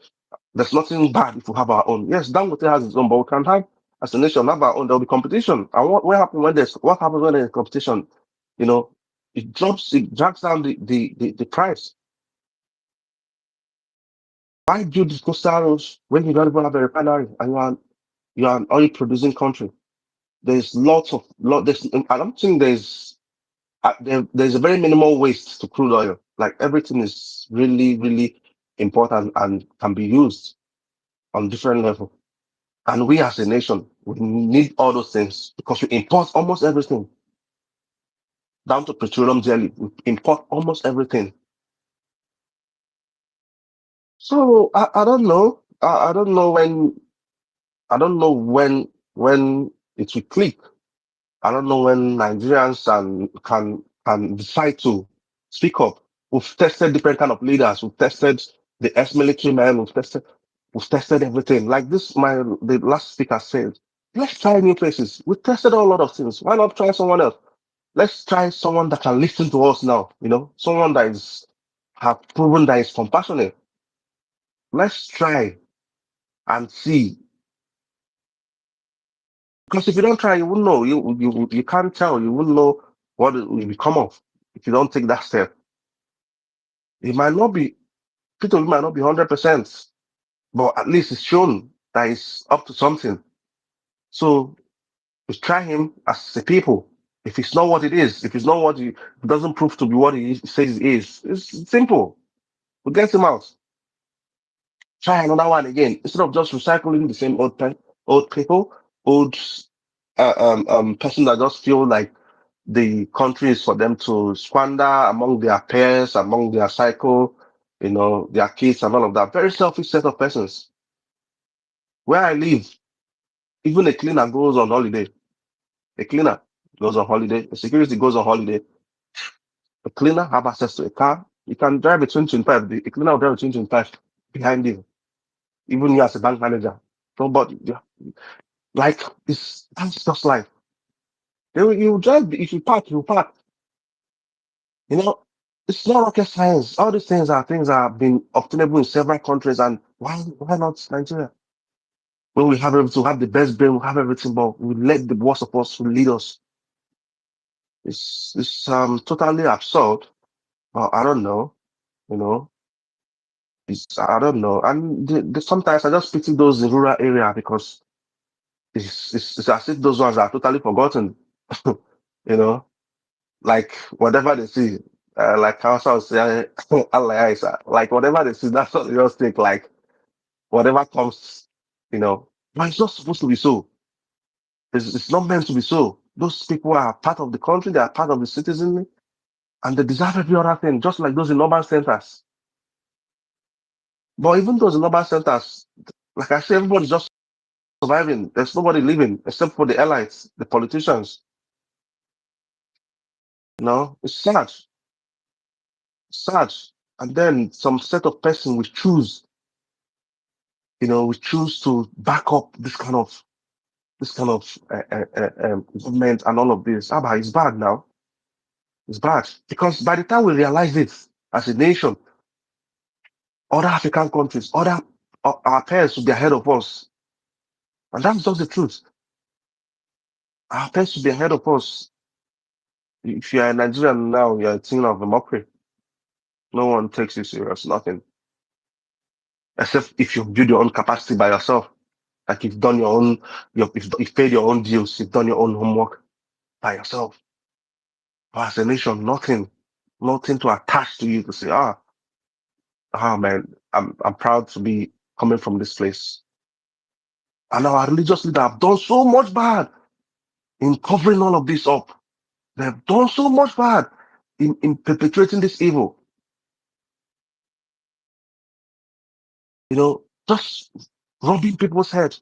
There's nothing bad if we have our own. Yes, Dangote has its own, but we can have as a nation have our own. There'll be competition. And what happens when there's competition? You know, it drags down the price. Why build these coastal roads when you don't even have a refinery and you are an oil producing country? There's there's I don't think there's a very minimal waste to crude oil. Like everything is really, really important and can be used on different levels. And we as a nation, we need all those things because we import almost everything, down to petroleum jelly. We import almost everything. So I don't know. I don't know when it will click. I don't know when Nigerians can decide to speak up. We've tested different kind of leaders. We've tested the ex-military men. We've tested everything. Like the last speaker said, let's try new places. We tested a lot of things. Why not try someone else? Let's try someone that can listen to us now. You know, someone that have proven that is compassionate. Let's try and see. Because if you don't try, you won't know. You can't tell. You won't know what it will become of if you don't take that step. It might not be People might not be 100%, but at least it's shown that it's up to something. So we try him as a people. If it's not what it is, if it's not what he doesn't prove to be what he says it is, it's simple. We get him out. Try another one again instead of just recycling the same old people, old person that just feel like the country is for them to squander among their peers, among their cycle, their kids and all of that. Very selfish set of persons. Where I live, even a cleaner goes on holiday. A cleaner goes on holiday. A security goes on holiday. A cleaner have access to a car. You can drive a 2025. A cleaner will drive a 2025 behind you. Even you as a bank manager. Nobody, yeah. Like, that's just life. You drive, if you park, you park. You know, it's not rocket science. All these things are things that have been obtainable in several countries. And why not Nigeria? When we have everything, we have the best brain, we have everything, but we let the worst of us lead us. It's totally absurd. I don't know, you know. I don't know. And sometimes I just pity those in rural area because it's as if those ones are totally forgotten. You know, like whatever they see, like Council was saying, Allah is, like whatever they see, that's what they just think. Like whatever comes, but it's not supposed to be so. It's not meant to be so. Those people are part of the country. They are part of the citizenry. And they deserve every other thing, just like those in urban centers. But even those in urban centers, like I say, everybody's just surviving. There's nobody living except for the elites, the politicians. You know, it's sad. Sad. And then some set of person we choose, we choose to back up this kind of government and all of this. Abba, it's bad now. It's bad because by the time we realize it as a nation, other African countries, our parents will be ahead of us, and that's just the truth. Our parents will be ahead of us. If you are a Nigerian now, you're thinking of a mockery. No one takes you serious. Nothing, except if you build your own capacity by yourself. Like you've done your own, you've paid your own dues, you've done your own homework by yourself. But as a nation, nothing to attach to you to say, man, I'm proud to be coming from this place. And our religious leaders have done so much bad in covering all of this up. They've done so much bad in perpetrating this evil. Just rubbing people's head,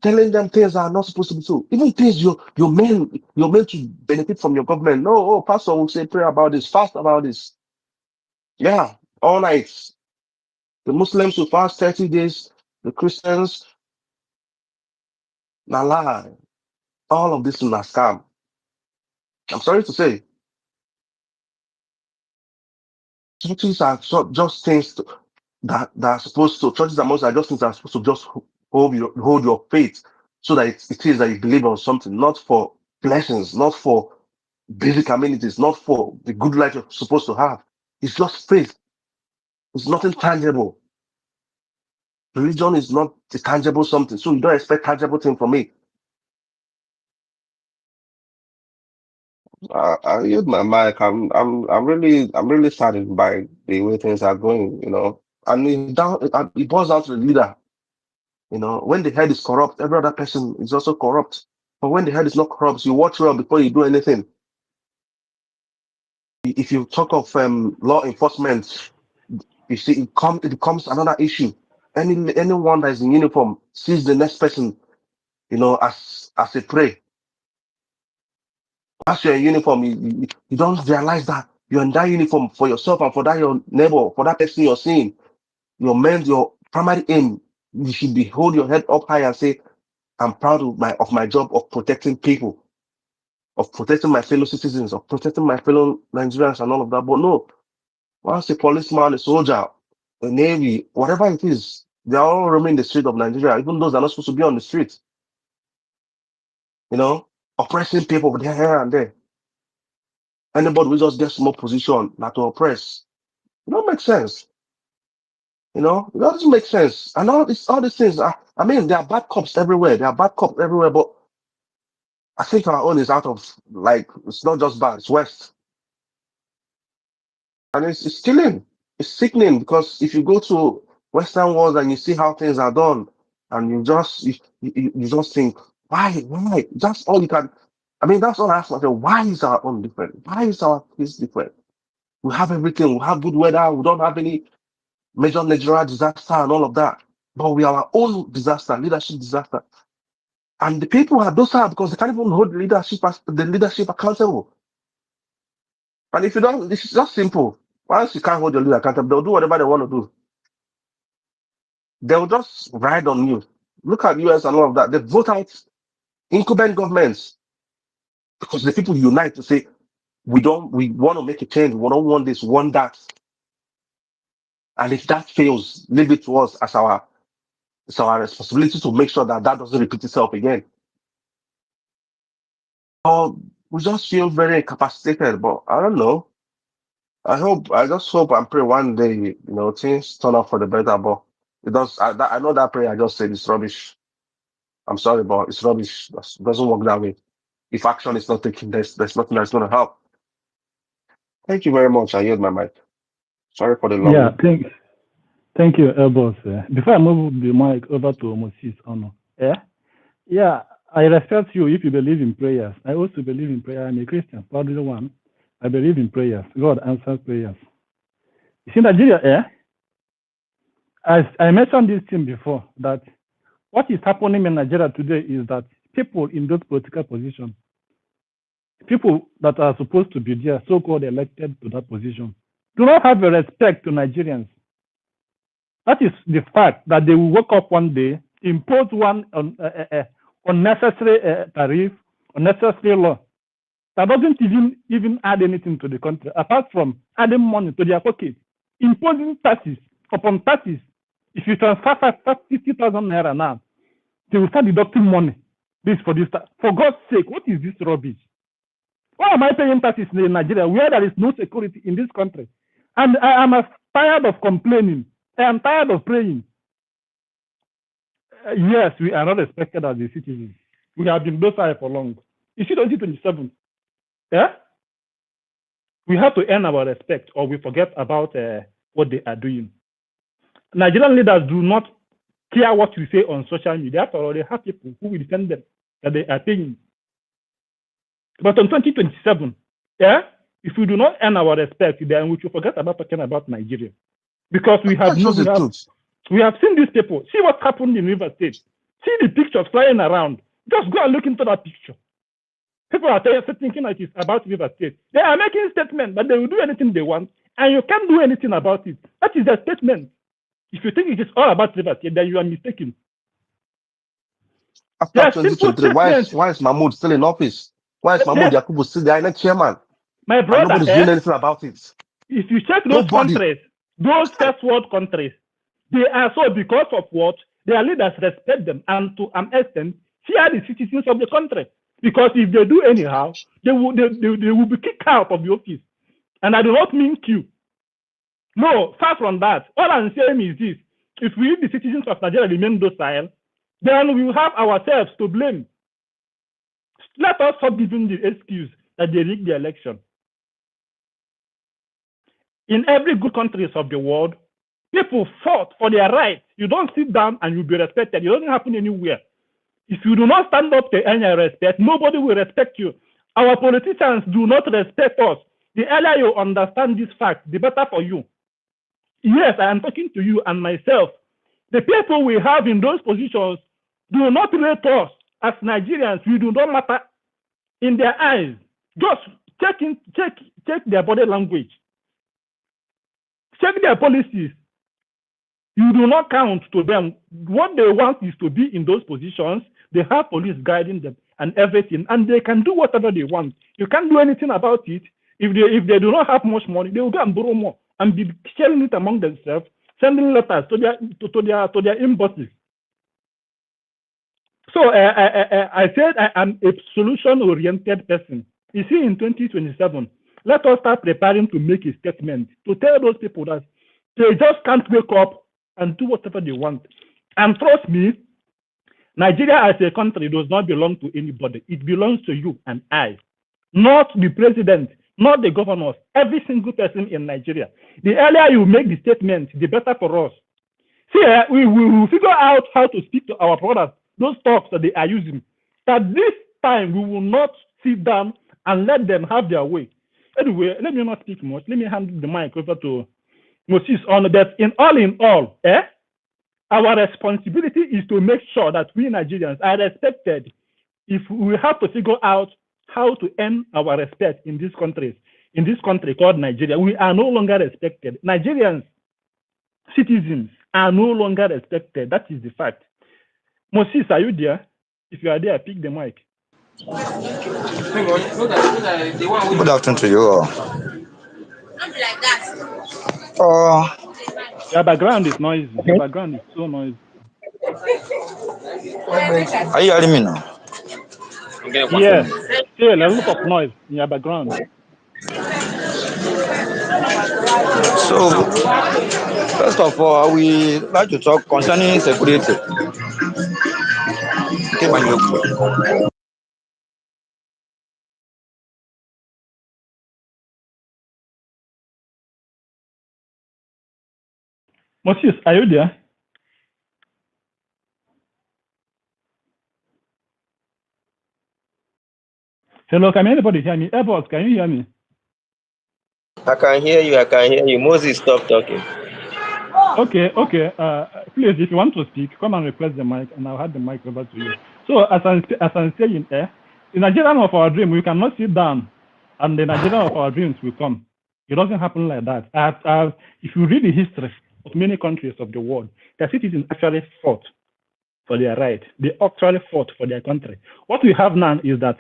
telling them things that are not supposed to be so. Even things you're meant to benefit from your government. No, pastor will say, pray about this, fast about this. Yeah, all night. The Muslims will fast 30 days, the Christians, na lie. All of this is a scam. I'm sorry to say. Churches are just things that are supposed to, churches and mosques are just things that are supposed to just hold your faith so that it is that you believe on something, not for blessings, not for basic amenities, not for the good life you're supposed to have. It's just faith. It's nothing tangible. Religion is not a tangible something, so you don't expect tangible thing from me. I use my mic. I'm really saddened by the way things are going, and it boils down to the leader. When the head is corrupt, every other person is also corrupt. But when the head is not corrupt, you watch well before you do anything. If you talk of law enforcement, you see it becomes another issue. Anyone that is in uniform sees the next person, as a prey. Once you're in uniform, you don't realize that you're in that uniform for yourself and for that your neighbor, for that person you're seeing. Your primary aim, you should be hold your head up high and say, I'm proud of my job of protecting people, of protecting my fellow citizens, of protecting my fellow Nigerians and all of that. But no, once a policeman, a soldier, a navy, whatever it is, they are all roaming the street of Nigeria, even those that are not supposed to be on the street, oppressing people with their here and there. Anybody will just get small position not to oppress. It don't make sense. It doesn't make sense. And all these things are, there are bad cops everywhere. There are bad cops everywhere, but I think our own is out of, it's not just bad, it's worse. And it's killing. It's sickening because if you go to Western world and you see how things are done, and you just think, why? That's all you can. That's all I ask myself. Why is our own different? Why is our place different? We have everything. We have good weather. We don't have any major natural disaster and all of that. But we are our own disaster, leadership disaster. And the people are docile because they can't even hold the leadership accountable. And if you don't, it's just simple. Once you can't hold your leader accountable, they'll do whatever they want to do. They'll just ride on you. Look at US and all of that. They vote out incumbent governments because the people unite to say, we want to make a change. We don't want this, want that. And if that fails, leave it to us as it's our responsibility to make sure that doesn't repeat itself again. Or we just feel very incapacitated, but I don't know. I just hope and pray one day, things turn out for the better, but it does. I know that prayer I just said is rubbish. I'm sorry, but it's rubbish. It doesn't work that way. If action is not taken, there's nothing that's going to help. Thank you very much. I yield my mic. Sorry for the long. Yeah, thank you, boss. Before I move the mic over to Moses Ono, yeah, I respect you if you believe in prayers. I also believe in prayer. I'm a Christian, probably one. I believe in prayers. God answers prayers. You see, Nigeria, as I mentioned this thing before, that what is happening in Nigeria today is that people in those political positions, people that are supposed to be there, so-called elected to that position, do not have a respect to Nigerians. That is the fact that they will wake up one day, impose one unnecessary tariff, unnecessary law that doesn't even add anything to the country, apart from adding money to their pocket, imposing taxes upon taxes. If you transfer 50,000 naira now, they will start deducting money. This for this. For God's sake, what is this rubbish? Why am I paying taxes in Nigeria where there is no security in this country? And I am tired of complaining. I am tired of praying. Yes, we are not respected as a citizens. We have been docile for long. You see, 2027. Yeah? We have to earn our respect or we forget about what they are doing. Nigerian leaders do not care what you say on social media. After all, they have people who will defend them that they are paying. But in 2027, yeah, if we do not earn our respect, then we should forget about talking about Nigeria. Because we have seen these people. See what happened in River State. See the pictures flying around. Just go and look into that picture. People are thinking like it's about River State. They are making statements that they will do anything they want, and you can't do anything about it. That is their statement. If you think it is all about River State, then you are mistaken. After 2023, why is Mahmoud still in office? Why is Mahmoud Yakubu still the INEC chairman? My brother, and nobody's doing anything about it. If you check those countries, those first world countries, they are so because of what? Their leaders respect them and to an extent fear the citizens of the country. Because if they do anyhow, they will be kicked out of the office. And I do not mean you. No, far from that. All I'm saying is this. If we, the citizens of Nigeria, remain docile, then we will have ourselves to blame. Let us stop giving the excuse that they rigged the election. In every good countries of the world, people fought for their rights. You don't sit down and you'll be respected. It doesn't happen anywhere. If you do not stand up to earn your respect, nobody will respect you. Our politicians do not respect us. The earlier you understand this fact, the better for you. Yes, I am talking to you and myself. The people we have in those positions do not rate us as Nigerians. We do not matter in their eyes. Just check their body language. Check their policies. You do not count to them. What they want is to be in those positions. They have police guiding them and everything, and they can do whatever they want. You can't do anything about it. If they do not have much money, they will go and borrow more and be sharing it among themselves, sending letters to their inboxes. So I said I am a solution-oriented person. You see, in 2027, let us start preparing to make a statement to tell those people that they just can't wake up and do whatever they want. And trust me, Nigeria as a country does not belong to anybody. It belongs to you and I, not the president, not the governors, every single person in Nigeria. The earlier you make the statement, the better for us. See, we will figure out how to speak to our brothers, those talks that they are using. But this time, we will not sit down and let them have their way. Anyway, let me not speak much. Let me hand the mic over to Moses on that. In all, our responsibility is to make sure that we Nigerians are respected. If we have to figure out how to earn our respect in this country called Nigeria, we are no longer respected. Nigerians, citizens, are no longer respected. That is the fact. Moses, are you there? If you are there, pick the mic. Good afternoon to you all. Your background is noisy. Your background is so noisy. Are you hearing me now? Yes. Still a lot of noise in your background. So, first of all, we like to talk concerning security. Moses, are you there? Hello, can anybody hear me? Airbox, can you hear me? I can hear you. I can hear you. Moses, stop talking. Okay. Please, if you want to speak, come and request the mic, and I'll hand the mic over to you. So, as I'm saying, the Nigerian of our dream, we cannot sit down, and the Nigerian of our dreams will come. It doesn't happen like that. If you read the history of many countries of the world, their citizens actually fought for their right. They actually fought for their country. What we have now is that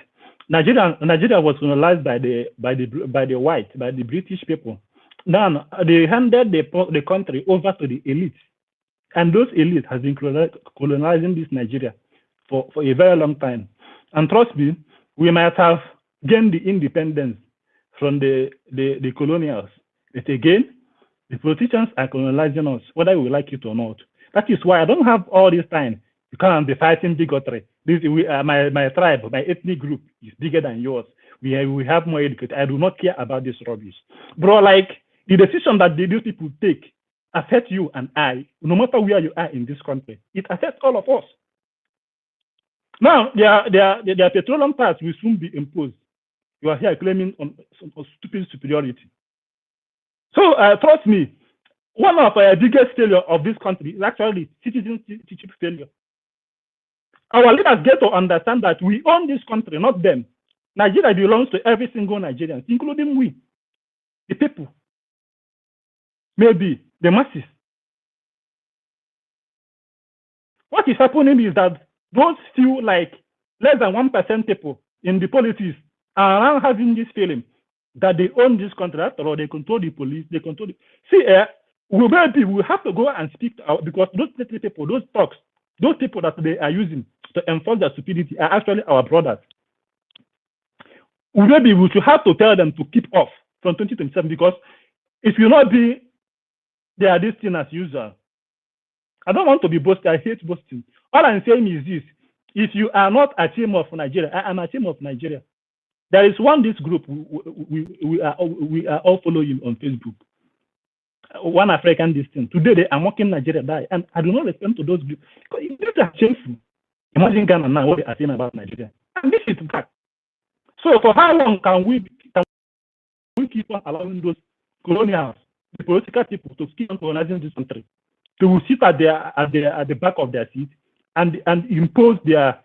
Nigeria was colonized by the British people. Now they handed the country over to the elites, and those elites have been colonizing this Nigeria for a very long time. And trust me, we might have gained the independence from the colonials, but again, the politicians are colonizing us, whether we like it or not. That is why I don't have all this time. You can't be fighting bigotry. My tribe, my ethnic group is bigger than yours. We have more education. I do not care about this rubbish. Bro, like, the decision that these people take affects you and I, no matter where you are in this country. It affects all of us. Now, their petroleum tax will soon be imposed. You are here claiming on stupid superiority. So, trust me, one of the biggest failure of this country is actually citizenship failure. Our leaders get to understand that we own this country, not them. Nigeria belongs to every single Nigerian, including we, the people, maybe the masses. What is happening is that those few, like less than 1% people in the politics are now having this feeling that they own this country. After all, they control the police, they control the... See, we have to go and speak out, because those people, those talks, those people that they are using to enforce their stupidity are actually our brothers. Maybe we should have to tell them to keep off from 2027, because it will not be their destiny as usual. I don't want to be boasting. I hate boasting. All I'm saying is this: if you are not a team of Nigeria, I am a team of Nigeria. There is this group we are all following on Facebook. One African distance. Today they are mocking Nigeria die, and I do not respond to those groups because it's just shameful. Imagine Ghana now, what they are saying about Nigeria, and this is bad. So for how long can we keep on allowing those colonials, the political people, to keep on colonizing this country? They will sit at the back of their seat and impose their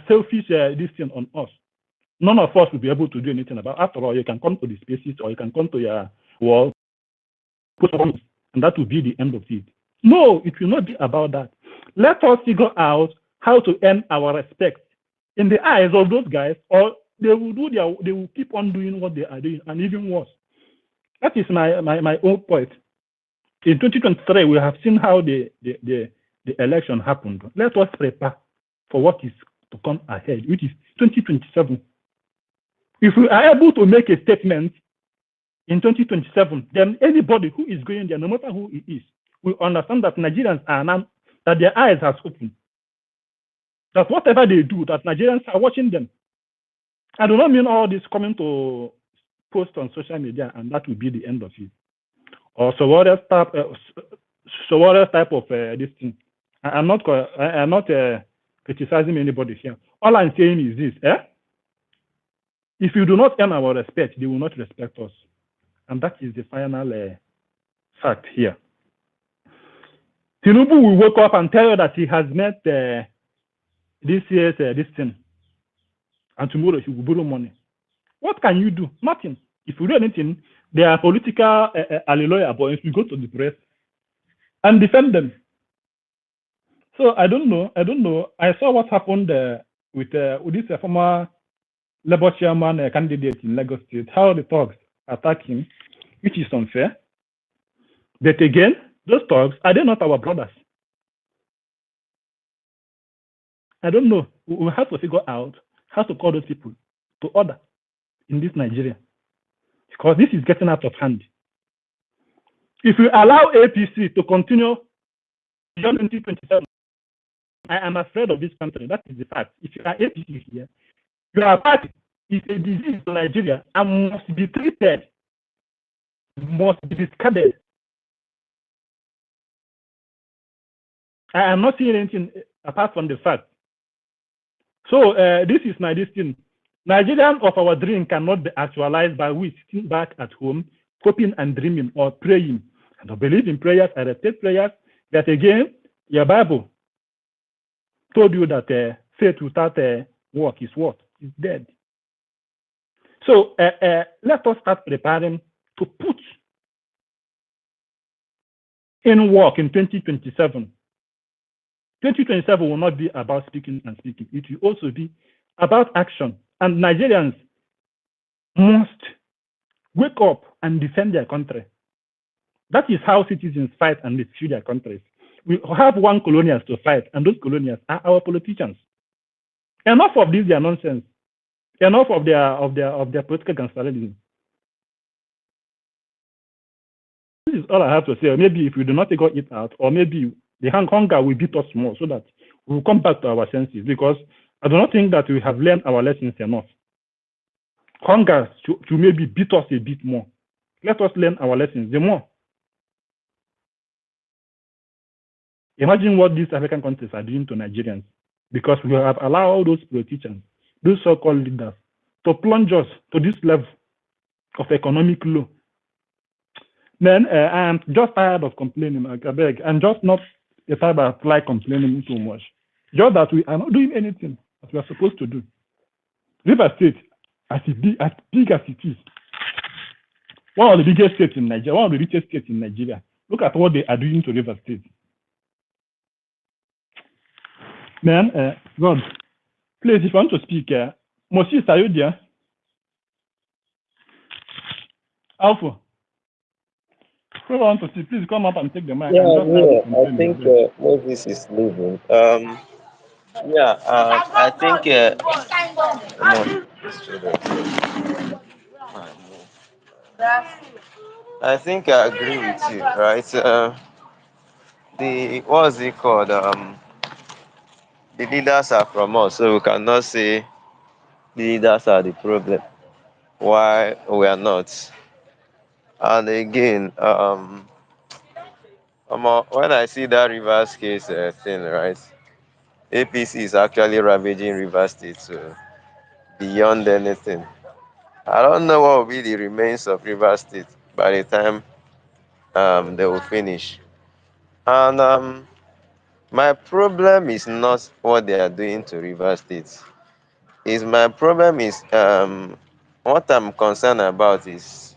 selfish this thing on us. None of us will be able to do anything about it. After all, you can come to the spaces, or you can come to your wall, and that will be the end of it. No, it will not be about that. Let us figure out how to earn our respect in the eyes of those guys, or they will keep on doing what they are doing, and even worse. That is my own point. In 2023, we have seen how the election happened. Let us prepare for what is to come ahead, which is 2027. If we are able to make a statement in 2027, then anybody who is going there, no matter who he is, will understand that Nigerians are now, that their eyes have opened. That whatever they do, that Nigerians are watching them. I do not mean all this coming to post on social media, and that will be the end of it. Or so what else type of this thing. I'm not criticizing anybody here. All I'm saying is this: if you do not earn our respect, they will not respect us, and that is the final fact here. Tinubu will wake up and tell you that he has met this year's this thing, and tomorrow he will borrow money. What can you do? Nothing. If you do anything, they are political hallelujah, but if you go to the press and defend them. So I don't know. I saw what happened with this former Labour chairman candidate in Lagos State, how the thugs attack him, which is unfair. But again, those thugs, are they not our brothers? I don't know. We have to figure out how to call those people to order in this Nigeria, because this is getting out of hand. If we allow APC to continue beyond 2027, I am afraid of this country. That is the fact. If you are APC here, your party is a disease in Nigeria and must be treated, must be discarded. I am not seeing anything apart from the fact. So this is my this thing. Nigerian of our dream cannot be actualized by we sitting back at home, hoping and dreaming or praying. I don't believe in prayers. I respect prayers. But again, your Bible told you that faith without work is what? Is dead. So let us start preparing to put in work in 2027. 2027 will not be about speaking and speaking. It will also be about action. And Nigerians must wake up and defend their country. That is how citizens fight and defend their countries. We have one colonials to fight, and those colonials are our politicians. Enough of this their nonsense. Enough of their political gangsterism. This is all I have to say. Maybe if we do not figure it out, or maybe the hunger will beat us more, so that we will come back to our senses. Because I do not think that we have learned our lessons enough. Hunger to maybe beat us a bit more. Let us learn our lessons the more. Imagine what these African countries are doing to Nigerians, because we have allowed those politicians, those so-called leaders, to plunge us to this level of economic low. Man, I am just tired of complaining. I beg. I'm just not a type that like complaining too much. Just that we are not doing anything that we are supposed to do. River State, as big as it is, one of the biggest states in Nigeria, one of the richest states in Nigeria. Look at what they are doing to River State. Man, God, please, if you want to speak, Moses, are you there? Alpha, if you want to speak, please come up and take the mic. Yeah, I'm just tired of I complaining. think Moses is leaving. Yeah, I think come on, these children. I think I agree with you, right? The what's it called? The leaders are from us, so we cannot say the leaders are the problem. Why we are not? And again, when I see that Rivers case thing, right? APC is actually ravaging Rivers State beyond anything. I don't know what will be the remains of Rivers State by the time they will finish. And my problem is not what they are doing to Rivers State. My problem is what I'm concerned about is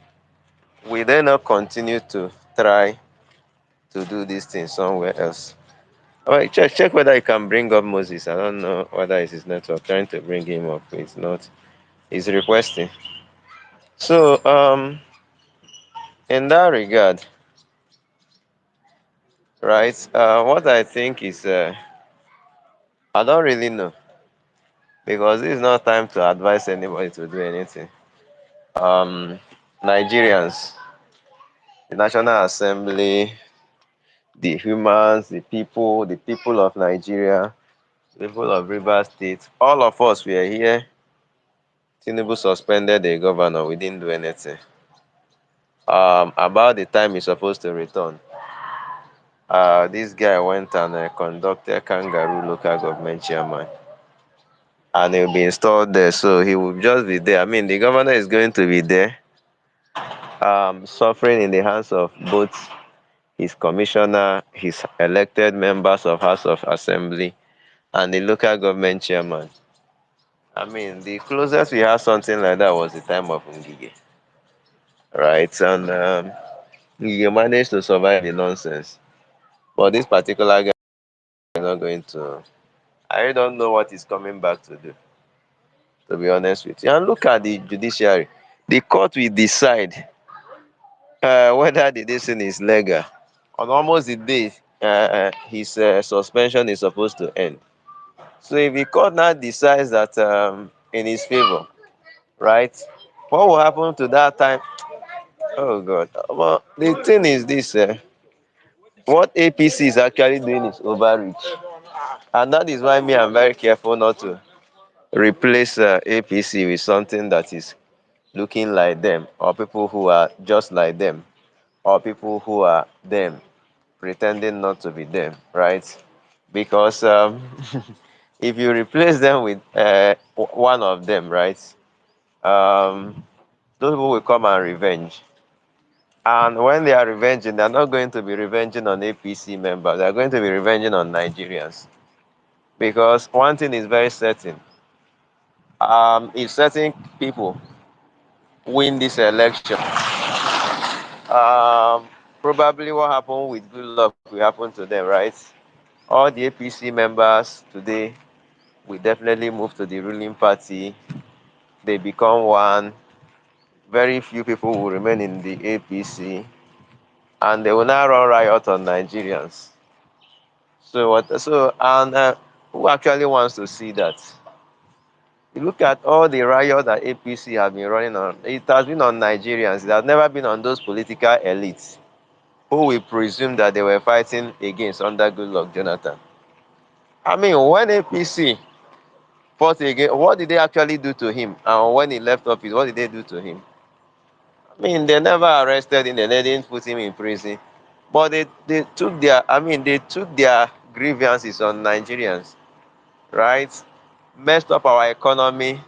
will they not continue to try to do this thing somewhere else? All right, check whether you can bring up Moses. I don't know whether it's his network. Trying to bring him up. It's not. He's requesting. So in that regard, right? What I think is I don't really know because this is not time to advise anybody to do anything. Nigerians, the National Assembly, the humans, the people of Nigeria, the people of Rivers State, all of us were here. Tinubu suspended the governor. We didn't do anything. About the time he's supposed to return, this guy went and conducted kangaroo local government chairman, and he'll be installed there. So he will just be there. I mean, the governor is going to be there, suffering in the hands of both his commissioner, his elected members of House of Assembly, and the local government chairman. I mean, the closest we had something like that was the time of Ngige, right? And Ngige managed to survive the nonsense. But this particular guy is not going to. I really don't know what he's coming back to be honest with you. And look at the judiciary. The court will decide whether the decision is legal. On almost the day his suspension is supposed to end. So if the court now decides that in his favor, right, what will happen to that time? Oh God. Well, the thing is this, what APC is actually doing is overreach. And that is why me, I'm very careful not to replace APC with something that is looking like them, or people who are just like them, or people who are them pretending not to be them, right? Because if you replace them with one of them, right? Um, those people will come and revenge. And when they are revenging, they're not going to be revenging on APC members. They're going to be revenging on Nigerians. Because one thing is very certain. If certain people win this election, probably what happened with good luck will happen to them, right? All the APC members today will definitely move to the ruling party. They become one. Very few people will remain in the APC, and they will now run riot on Nigerians. So what? So and who actually wants to see that? You look at all the riots that APC have been running on. It has been on Nigerians. It has never been on those political elites who we presume that they were fighting against under Goodluck Jonathan. I mean, when APC fought again, what did they actually do to him? And when he left office, what did they do to him? I mean, they never arrested him, they didn't put him in prison. But they took their, I mean, they took their grievances on Nigerians, right? Messed up our economy,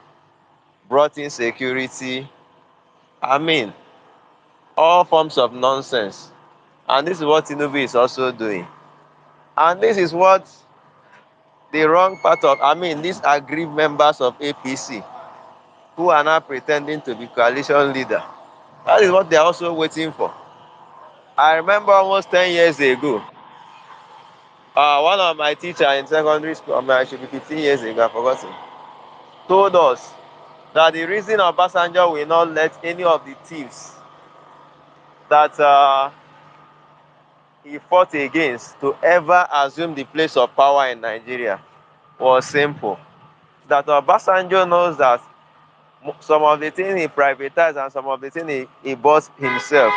brought in security. I mean, all forms of nonsense. And this is what Tinubu is also doing. And this is what the wrong part of, I mean, these aggrieved members of APC who are now pretending to be coalition leader. That is what they are also waiting for. I remember almost 10 years ago, one of my teachers in secondary school, I mean, I should be 15 years ago, I've forgotten, told us that the reason Obasanjo will not let any of the thieves that he fought against to ever assume the place of power in Nigeria was simple. That Obasanjo knows that some of the things he privatized and some of the things he bought himself,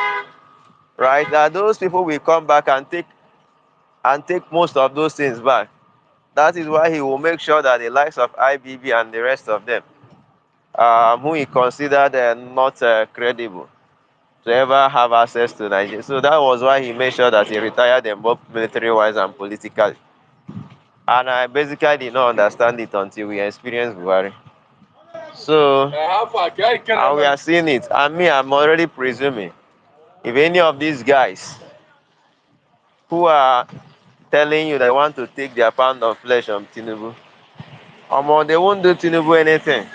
right? That those people will come back and take most of those things back. That is why he will make sure that the likes of IBB and the rest of them, who he considered not credible, to ever have access to Nigeria. So that was why he made sure that he retired them both military-wise and politically. And I basically did not understand it until we experienced Buhari. So, and we are seeing it. And me, I'm already presuming, if any of these guys who are telling you they want to take their pound of flesh on Tinubu, they won't do Tinubu anything.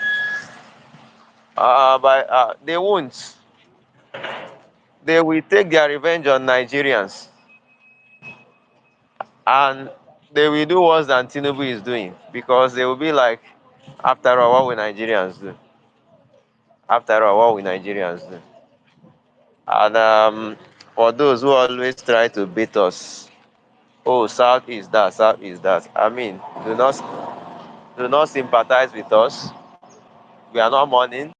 They won't. They will take their revenge on Nigerians. And they will do worse than Tinubu is doing. Because they will be like, after all, what will Nigerians do? After all, what will Nigerians do? And for those who always try to beat us, oh, South is that, South is that. I mean, do not sympathize with us. We are not mourning.